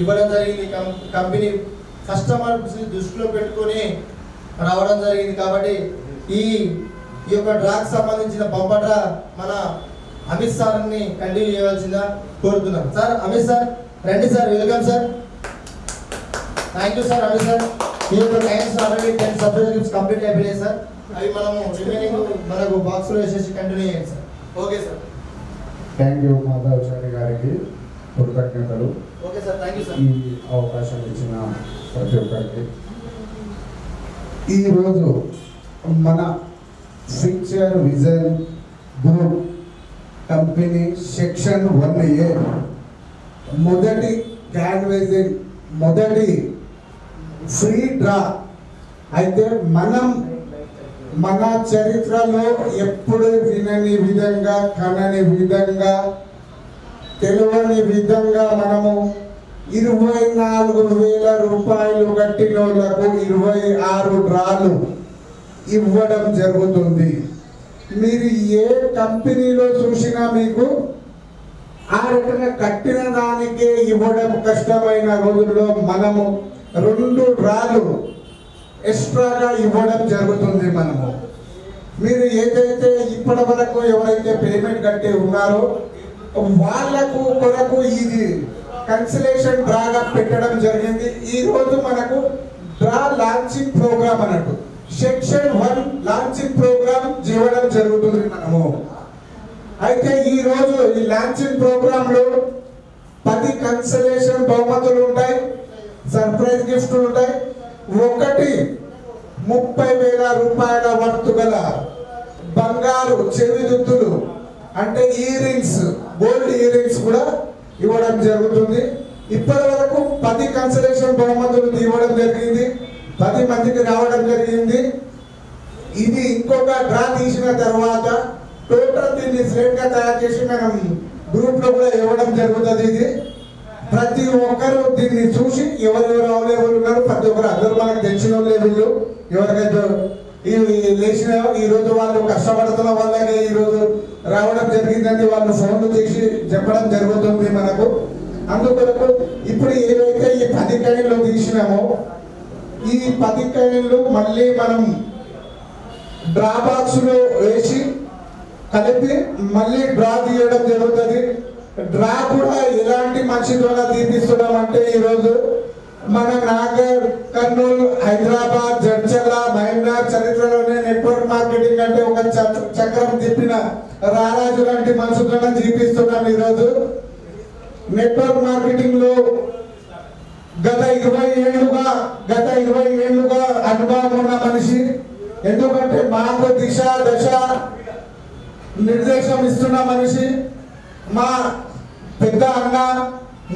ఇవ్వడం జరిగింది. కంపెనీ కస్టమర్స్ దృష్టిలో పెట్టుకొని రావడం జరిగింది. కాబట్టి ఈ యొక్క డ్రాకి సంబంధించిన బంపర్ డ్రా మన అమిత్ సార్ని కంటిన్యూ చేయవలసిందిగా కోరుతున్నాం. సార్ అమిత్ సార్ రండి sir. Welcome sir. Thank you sir. Amit sir ఈ యొక్క టైమ్స్ ఆల్రెడీ 10 సబ్జెక్ట్స్ కంప్లీట్ అయిపోయాయి సార్. అవి మనము రిమైనింగ్ మనకు బాక్స్లో వేసేసి కంటిన్యూ చేయండి sir. Okay sir. Thank you Madhavachari గారికి కృతజ్ఞతలు. Okay sir. Thank you sir. ఈ అవకాశం ఇచ్చిన ప్రతి ఒక్కరికి. ఈరోజు మన future vision group company section 1A మొదటి క్యాన్వేజింగ్ మొదటి ఫ్రీ డ్రా అయితే మనం మన చరిత్రలో ఎప్పుడు వినని విధంగా కనని విధంగా తెలియని విధంగా మనము 24,000 రూపాయలు గట్టిలోలకు 26 డ్రాలు ఇవ్వడం జరుగుతుంది. మీరు ఏ కంపెనీలో చూసినా మీకు ఆ రకంగా కట్టిన దానికే ఇవ్వడం కష్టమైన రోజుల్లో మనము 2 డ్రాలు ఎక్స్ట్రాగా ఇవ్వడం జరుగుతుంది. మనము మీరు ఏదైతే ఇప్పటి వరకు ఎవరైతే పేమెంట్ కట్టి ఉన్నారో వాళ్ళకు కొరకు ఇది కన్సలేషన్ డ్రాగా పెట్టడం జరిగింది. ఈ రోజు మనకు డ్రా లాంచింగ్ ప్రోగ్రామ్ అన్నట్టు సెక్షన్ 1 లాంచింగ్ ప్రోగ్రామ్ చేయడం జరుగుతుంది మనము. అయితే ఈ రోజు ఈ లాంచింగ్ ప్రోగ్రామ్ లో 10 కన్సలేషన్ బహుమతులు ఉంటాయి, సర్ప్రైజ్ గిఫ్ట్లు ఉంటాయి. ఒకటి 30,000 రూపాయల వర్తు గల బంగారు చెవిదుద్దులు అంటే ear rings, gold ear rings కూడా ఇవ్వడం జరుగుతుంది. ఇప్పటి వరకు 10 కన్సలేషన్ బహుమతులు ఇవ్వడం జరిగింది, 10 మందికి రావడం జరిగింది. ఇది ఇంకొక డ్రా తీసిన తర్వాత టోటల్ దీన్ని స్లేట్ గా తయారు చేసి మనం గ్రూప్ లో కూడా ఇవ్వడం జరుగుతుంది. ఇది ప్రతి ఒక్కరు దీన్ని చూసి ఎవరెవరు అవైలబుల్ ఉన్నారు ప్రతి ఒక్కరు అందరూ మనకు తెలిసిన వాళ్ళు ఎవరికైతే లేచిన ఈ రోజు వాళ్ళు కష్టపడుతున్న వాళ్ళకి ఈ రోజు రావడం జరిగిందని వాళ్ళు ఫోన్లు చేసి చెప్పడం జరుగుతుంది మనకు. అందుకొరకు ఇప్పుడు ఏవైతే ఈ 10 కాయిన్లు తీసినామో ఈ 10 కాయిన్లు మళ్ళీ మనం డ్రా బాక్స్ లో వేసి కలిపి మళ్ళీ డ్రా తీయడం జరుగుతుంది. డ్రా కూడా ఎలాంటి మనిషి ద్వారా తీపిస్తున్నాం అంటే ఈరోజు మన నాగర్, కర్నూలు, హైదరాబాద్, జడ్చర్ల, మహేంద్ర చరిత్రలోనే నెట్వర్క్ మార్కెటింగ్ అంటే ఒక చక్రం తిప్పిన రారాజు లాంటి మనుషులను తీపిస్తున్నాం. ఈరోజు నెట్వర్క్ మార్కెటింగ్ లో గత 20 ఏళ్ళుగా అనుభవం ఉన్న మనిషి. ఎందుకంటే మాకు దిశ దశ నిర్దేశం ఇస్తున్న మనిషి మా పెద్ద అన్న,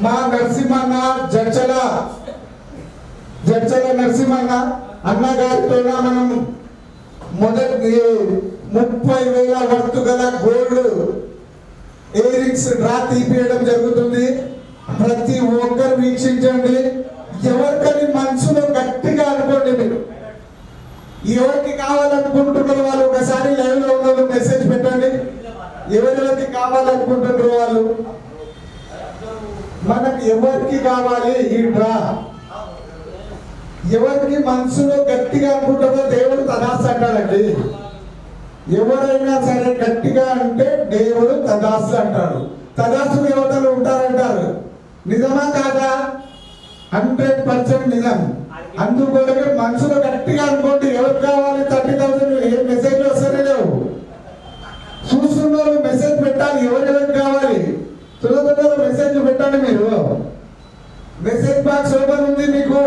మా నరసింహన్న, జడ్చల నరసింహన్న అన్నగారితో మనం మొదటి 30,000 వర్తు గల గోల్డ్ ఇయర్ రింగ్స్ డ్రా తీపియడం జరుగుతుంది. ప్రతి ఒక్కరు వీక్షించండి. ఎవరికని మనసులో గట్టిగా అనుకోండి. మీరు ఎవరికి కావాలనుకుంటున్నారు వాళ్ళు ఒకసారి లైవ్ లో ఉన్న మెసేజ్ పెట్టండి. ఎవరికి కావాలనుకుంటున్నారు వాళ్ళు మనకి ఎవరికి కావాలి ఈ డ్రా, ఎవరికి మనసులో గట్టిగా అనుకుంటారో దేవుడు తదాస్తు అంటాడండి. ఎవరైనా సరే గట్టిగా అంటే దేవుడు తదాస్తు అంటాడు. తదాస్తు దేవతలు ఉంటారంటారు. నిజమా కాదా? 100% నిజం. అందుకొరకే మనసులో గట్టిగా అనుకోండి. ఎవరికి కావాలి 30,000 ఏ మెసేజ్ వస్తేనే లేవు. చూస్తున్న మెసేజ్ పెట్టాలి. ఎవరెవరికి కావాలి త్వరగా మెసేజ్ పెట్టండి. మీరు మెసేజ్ బాక్స్ ఓపెన్ ఉంది మీకు.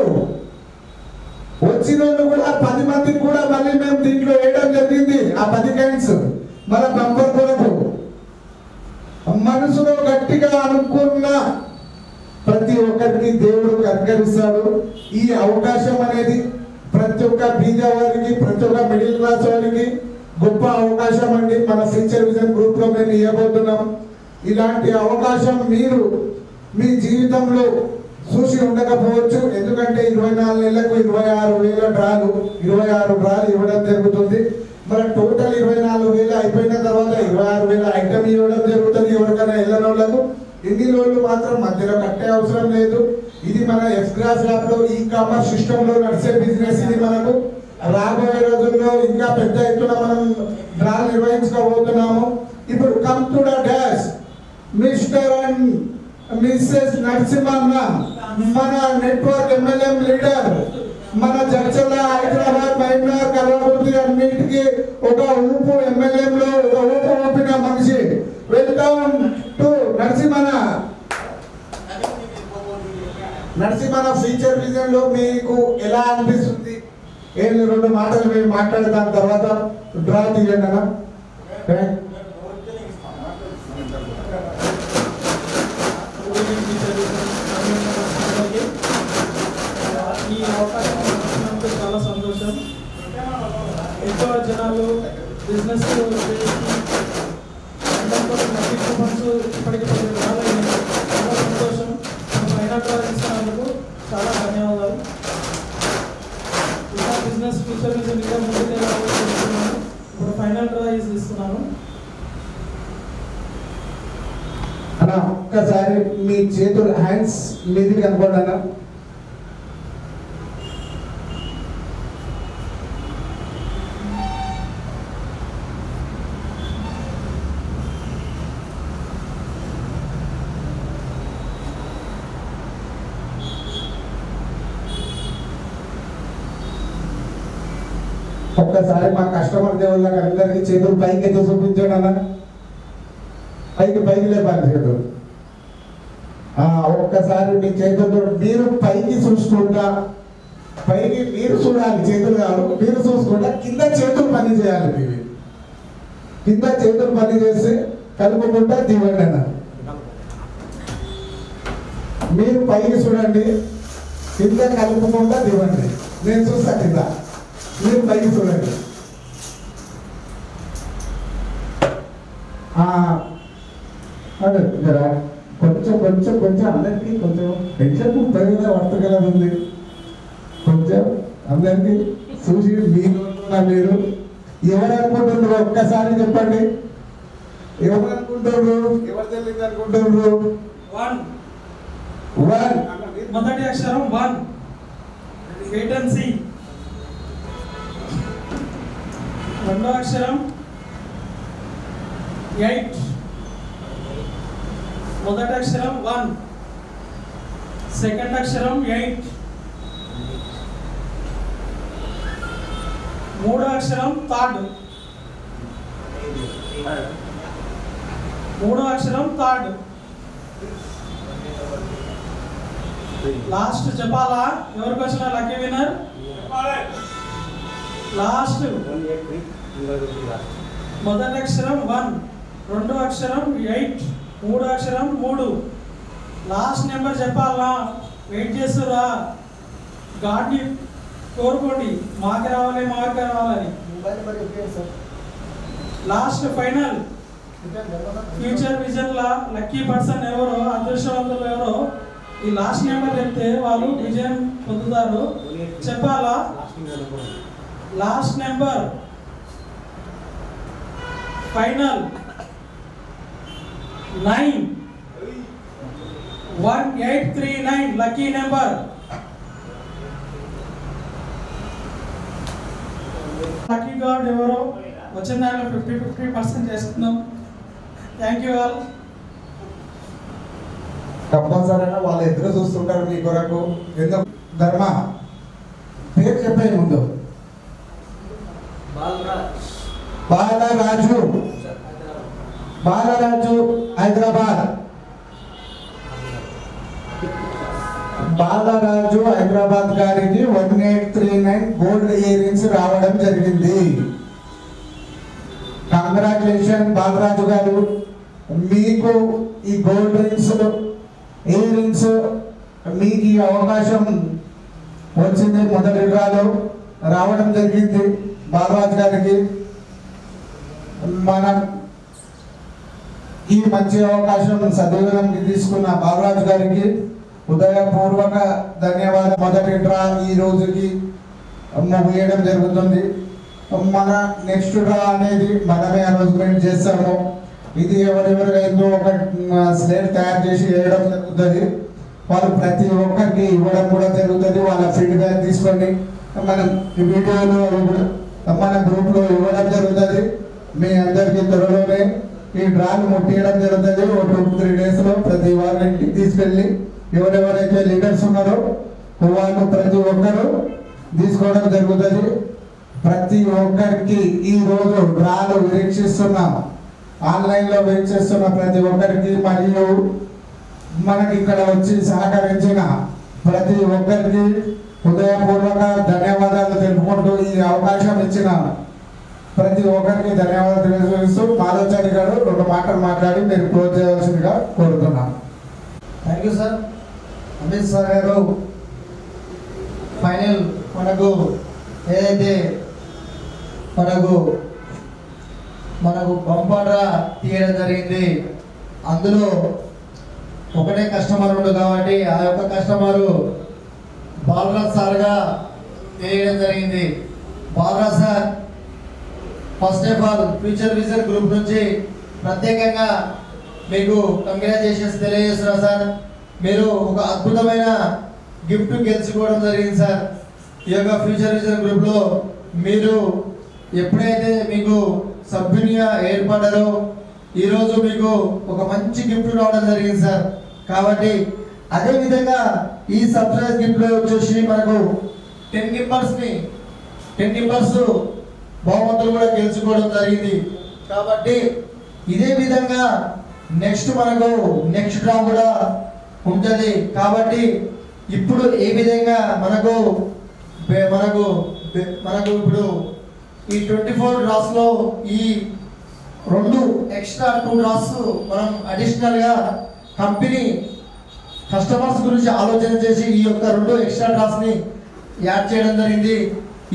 వచ్చిన వాళ్ళు కూడా 10 మందికి కూడా మళ్ళీ మేము దీంట్లో వేయడం జరిగింది. ఆ 10 కాయిన్స్ మన బంపర్ కొరకు మనసులో గట్టిగా అనుకున్న ప్రతి ఒక్కరికి దేవుడు కనికరిస్తాడు. ఈ అవకాశం అనేది ప్రతి ఒక్క బీద వారికి, ప్రతి ఒక్క మిడిల్ క్లాస్ వారికి గొప్ప అవకాశం అండి. మన ఫ్యూచర్ విజన్ గ్రూప్ లో మేము ఇవ్వబోతున్నాం. ఇలాంటి అవకాశం మీరు మీ జీవితంలో చూసి ఉండకపోవచ్చు. ఎందుకంటే 24 నెలలకు 26,000 డ్రాలు 26 డ్రాలు ఇవ్వడం జరుగుతుంది. మరి టోటల్ 24,000 అయిపోయిన తర్వాత 26,000 ఐటమ్ ఇవ్వడం జరుగుతుంది. ఎవరికైనా వెళ్ళనోళ్ళకు ఎన్ని రోజులు మాత్రం మధ్యలో కట్టే అవసరం లేదు. ఇది మన ఎఫ్గ్రాస్ యాప్ లో ఈ కామర్స్ సిస్టమ్ లో నడిచే బిజినెస్. ఇది మనకు రాబోయే రోజుల్లో ఇంకా పెద్ద ఎత్తున మనం డ్రాలు నిర్వహించుకోబోతున్నాము. ఇప్పుడు come to the dash mister and missus Narasimhanna, మన నెట్వర్క్ MLM లీడర్, మన జడ్చర్ల, హైదరాబాద్, మహేంద్ర, కల్వకుర్తి అన్నింటికి ఒక ఊపు MLM లో ఒక ఊపు ఊపిన మనిషి. Welcome to Narasimhanna. Narasimhanna future vision లో మీకు ఎలా అనిపిస్తుంది? 2 మాటలు మేము మాట్లాడదాం, తర్వాత డ్రా తీయండి అన్న. ఈ అవకాశం వచ్చినందుకు చాలా సంతోషం. ఎక్కువ జనాలు బిజినెస్ ఇప్పటికీ చాలా సంతోషం. ఫైనల్ డ్రా ఇస్తున్నందుకు చాలా ధన్యవాదాలు. ఇంకా బిజినెస్ ఫ్యూచర్ నుంచి ఇంకా ముందుకు వెళ్ళాలనుకుంటున్నాను. ఇప్పుడు ఫైనల్ డ్రా ఇస్తున్నాను. అన్న ఒక్కసారి మీ చేతులు హ్యాండ్స్ మీది కనుకోండి అన్న. ఒక్కసారి మా కస్టమర్ దేవుళ్ళకి అందరికీ చేతులు పైకి ఎత్తు చూపించండి అన్న. పైకి లేపాలి చేతులు. ఒక్కసారి మీ చేతులతో మీరు పైకి చూసుకుంటా, పైకి మీరు చూడాలి, చేతులు కాదు మీరు చూసుకుంటా కింద చేతులు పని చేయాలి. మీవి కింద చేతులు పని చేసి కలుపుకుంటా దివండి అన్న. మీరు పైకి చూడండి, కింద కలుపుకుంటా దివండి. నేను చూస్తా కింద, మీరు పైకి చూడండి. అదే జరా కొంచెం అందరికీ కొంచెం టెన్షన్ పెరిగిన వర్తకల ఉంది. కొంచెం అందరికీ చూసి మీరు ఎవరు అనుకుంటున్నారు ఒక్కసారి చెప్పండి. ఎవరు అనుకుంటున్నారు? ఎవరు తెలియదు అనుకుంటున్నారు? వన్ మొదటి అక్షరం 1. Wait and see. రెండో అక్షరం 8. మొదటి అక్షరం 1. సెకండ్ అక్షరం 8. మూడో అక్షరం 3rd. మూడో అక్షరం 3rd. లాస్ట్ చెప్పాలా? ఎవరికి వచ్చిన లక్కీ విన్నర్? లాస్ట్ మొదటి అక్షరం 1, రెండో అక్షరం 8, మూడో అక్షరం 3. లాస్ట్ నెంబర్ చెప్పాలా? వెయిట్ చేస్తురా? గాడ్ని కోరుకోండి, మాకు రావాలని. లాస్ట్ ఫైనల్ ఫ్యూచర్ విజన్ లా లక్కీ పర్సన్ ఎవరో, అదృష్టవంతులు ఎవరో ఈ లాస్ట్ నెంబర్ చెప్తే వాళ్ళు విజయం పొందుతారు. చెప్పాలా? Last number final 9 1839 lucky number. Lucky guard ఎవరో వచ్చిన దాంట్లో 50% చేస్తున్నాం. Thank you all. కంపల్సరీగా వాళ్ళు ఎదురు చూస్తుంటారు మీ కొరకు. ఎందుకు ధర్మ పేరు చెప్పే ముందు బాలరాజు హైదరాబాద్. బాలరాజు హైదరాబాద్ గారికి 1839 గోల్డ్ ఇయర్ రింగ్స్ రావడం జరిగింది. కంగ్రాచులేషన్ బాలరాజు గారు. మీకు ఈ గోల్డ్ రింగ్స్ ఇయర్ రింగ్స్ మీకు ఈ అవకాశం వచ్చింది. మొదటి డ్రాలో రావడం జరిగింది బాలరాజు గారికి. మనం ఈ మంచి అవకాశం సద్వినియోగం తీసుకున్న బాలరాజు గారికి హృదయపూర్వక ధన్యవాదాలు. మొదటి డ్రా ఈ రోజుకి ముగియడం జరుగుతుంది. మన నెక్స్ట్ డ్రా అనేది మనమే అనౌన్స్మెంట్ చేస్తాము. ఇది ఎవరెవరికైందో ఒక స్లేట్ తయారు చేసి వేయడం జరుగుతుంది. వాళ్ళు ప్రతి ఒక్కరికి ఇవ్వడం కూడా జరుగుతుంది. వాళ్ళ ఫీడ్బ్యాక్ తీసుకొని మనం ఈ వీడియోలో మన గ్రూప్లో ఇవ్వడం జరుగుతుంది. మీ అందరికీ త్వరలోనే ఈ డ్రాను ముట్టియడం జరుగుతుంది. ఒక 2-3 డేస్లో ప్రతి వారి ఇంటికి తీసుకెళ్ళి ఎవరెవరైతే లీడర్స్ ఉన్నారో వాళ్ళు ప్రతి ఒక్కరు తీసుకోవడం జరుగుతుంది. ప్రతి ఒక్కరికి ఈ రోజు డ్రాలు వీక్షిస్తున్నాం, ఆన్లైన్లో వీక్షిస్తున్న ప్రతి ఒక్కరికి మరియు మనకి ఇక్కడ వచ్చి సహకరించిన ప్రతి ఒక్కరికి హృదయపూర్వక ధన్యవాదాలు తెలుపుకుంటూ ఈ అవకాశం ఇచ్చిన ప్రతి ఒక్కరికి ధన్యవాదాలు తెలియజేస్తూ మాలోచారి గారు 2 మాటలు మాట్లాడి మీరు క్లోజ్ చేయవలసిందిగా కోరుతున్నాను. Thank you sir. Amit sir గారు ఫైనల్ మనకు ఏదైతే మనకు బంపర్గా తీయడం జరిగింది. అందులో ఒకటే కస్టమర్ ఉంది కాబట్టి ఆ యొక్క కస్టమరు బాలరాజ్ సార్గా తీయడం జరిగింది. Balraj sir first of all future vision group నుంచి ప్రత్యేకంగా మీకు కంగ్రాచులేషన్స్ తెలియజేస్తున్నా సార్. మీరు ఒక అద్భుతమైన గిఫ్ట్ గెలుచుకోవడం జరిగింది సార్. ఈ యొక్క ఫ్యూచర్ విజన్ గ్రూప్లో మీరు ఎప్పుడైతే మీకు సభ్యునిగా ఏర్పడ్డారో ఈరోజు మీకు ఒక మంచి గిఫ్ట్ రావడం జరిగింది సార్. కాబట్టి అదేవిధంగా ఈ సర్ప్రైజ్ గిఫ్ట్లో వచ్చేసి మనకు 10 గిఫ్టర్స్ బహుమతులు కూడా గెలుచుకోవడం జరిగింది. కాబట్టి ఇదే విధంగా నెక్స్ట్ డ్రా కూడా ఉంటుంది. కాబట్టి ఇప్పుడు ఏ విధంగా మనకు ఇప్పుడు ఈ 24 డ్రాస్లో ఈ 2 ఎక్స్ట్రా 2 డ్రాస్ మనం అడిషనల్గా కంపెనీ కస్టమర్స్ గురించి ఆలోచన చేసి ఈ యొక్క 2 ఎక్స్ట్రా డ్రాస్ని యాడ్ చేయడం జరిగింది.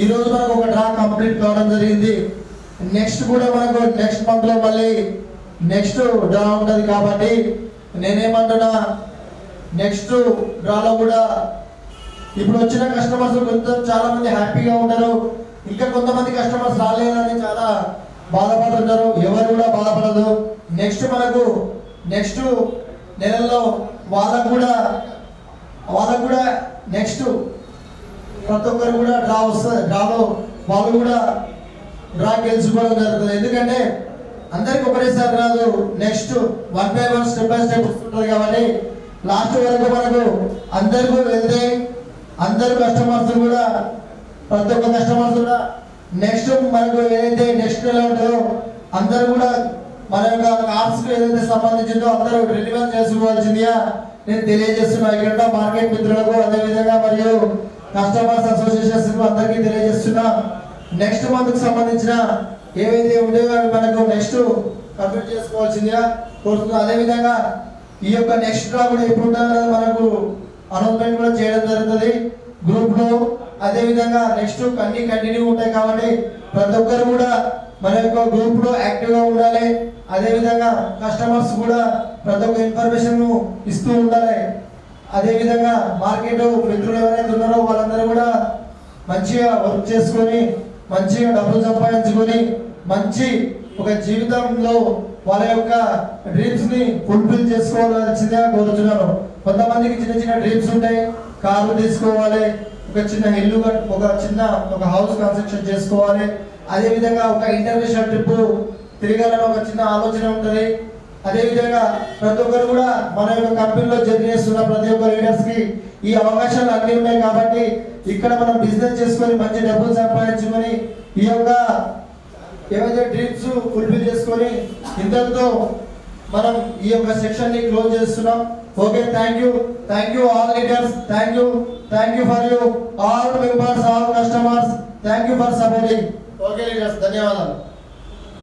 ఈరోజు మనకు ఒక డ్రా కంప్లీట్ కావడం జరిగింది. నెక్స్ట్ కూడా మనకు నెక్స్ట్ మంత్లో మళ్ళీ నెక్స్ట్ డ్రా ఉంటుంది. కాబట్టి నేనేమంటున్నా, నెక్స్ట్ డ్రాలో కూడా ఇప్పుడు వచ్చిన కస్టమర్స్ చాలా మంది హ్యాపీగా ఉంటారు. ఇంకా కొంతమంది కస్టమర్స్ రాలేదని చాలా బాధపడుతుంటారు. ఎవరు కూడా బాధపడదు. నెక్స్ట్ నెలల్లో వాళ్ళకు కూడా నెక్స్ట్ ప్రతి ఒక్కరు కూడా డ్రా వస్తుంది. డ్రాలో వాళ్ళు కూడా డ్రా గెలుచుకోవడం జరుగుతుంది. ఎందుకంటే అందరికి ఒకటేసారి రాదు. Next 1 by 1 step by step వస్తుంటుంది. కాబట్టి లాస్ట్ వరకు మనకు అందరికీ వెళ్తే అందరు కస్టమర్స్ కూడా ప్రతి ఒక్క కస్టమర్స్ కూడా నెక్స్ట్ మనకు ఏదైతే నెక్స్ట్ నెల ఉంటుందో అందరూ కూడా మన యొక్క కార్డ్స్కి ఏదైతే సంబంధించిందో అందరూ రెన్యువల్ చేసుకోవాల్సిందిగా నేను తెలియజేస్తున్నా. ఇక్కడ మార్కెట్ మిత్రులకు అదేవిధంగా మరియు కస్టమర్స్ అసోసియేషన్స్ అందరికీ తెలియజేస్తున్నా. నెక్స్ట్ మంత్కి సంబంధించిన ఏవైతే ఉండేవో మనకు నెక్స్ట్ కంప్లీట్ చేసుకోవాల్సిందిగా కోరుతున్నాం. అదేవిధంగా ఈ యొక్క నెక్స్ట్ డ్రా కూడా ఎప్పుడు ఉంటుందో మనకు అనౌన్స్మెంట్ కూడా చేయడం జరుగుతుంది గ్రూప్లో. అదేవిధంగా నెక్స్ట్ అన్ని కంటిన్యూ ఉంటాయి. కాబట్టి ప్రతి ఒక్కరు కూడా మన యొక్క గ్రూప్లో యాక్టివ్గా ఉండాలి. అదేవిధంగా కస్టమర్స్ కూడా ప్రతి ఒక్క ఇన్ఫర్మేషన్ ఇస్తూ ఉండాలి. అదేవిధంగా మార్కెట్ మిత్రులు ఎవరైతే ఉన్నారో వాళ్ళందరూ కూడా మంచిగా వర్క్ చేసుకొని మంచిగా డబ్బులు సంపాదించుకొని మంచి ఒక జీవితంలో వాళ్ళ యొక్క డ్రీమ్స్ని ఫుల్ఫిల్ చేసుకోవాల్సిందిగా కోరుతున్నాను. కొంతమందికి చిన్న చిన్న డ్రీమ్స్ ఉంటాయి. కార్లు తీసుకోవాలి, ఒక చిన్న ఇల్లు, ఒక హౌస్ కన్స్ట్రక్షన్ చేసుకోవాలి. అదేవిధంగా ఒక ఇంటర్నేషనల్ ట్రిప్ తిరగాలని ఒక చిన్న ఆలోచన ఉంటుంది. అదేవిధంగా ప్రతి ఒక్కరు కూడా మన యొక్క కంపెనీలో జర్నీ చేస్తున్న ప్రతి ఒక్క లీడర్స్కి ఈ అవకాశాలు అన్నీ ఉన్నాయి. కాబట్టి ఇక్కడ మనం బిజినెస్ చేసుకొని మంచి డబ్బులు సంపాదించుకొని ఈ యొక్క ఏవైతే డ్రీమ్స్ ఫుల్ఫిల్ చేసుకొని ఇంతటితో మనం ఈ యొక్క సెక్షన్ని క్లోజ్ చేస్తున్నాం. Okay, thank you all leaders. Thank you for you all members, all customers. Thank you for supporting. Okay leaders, ధన్యవాదాలు.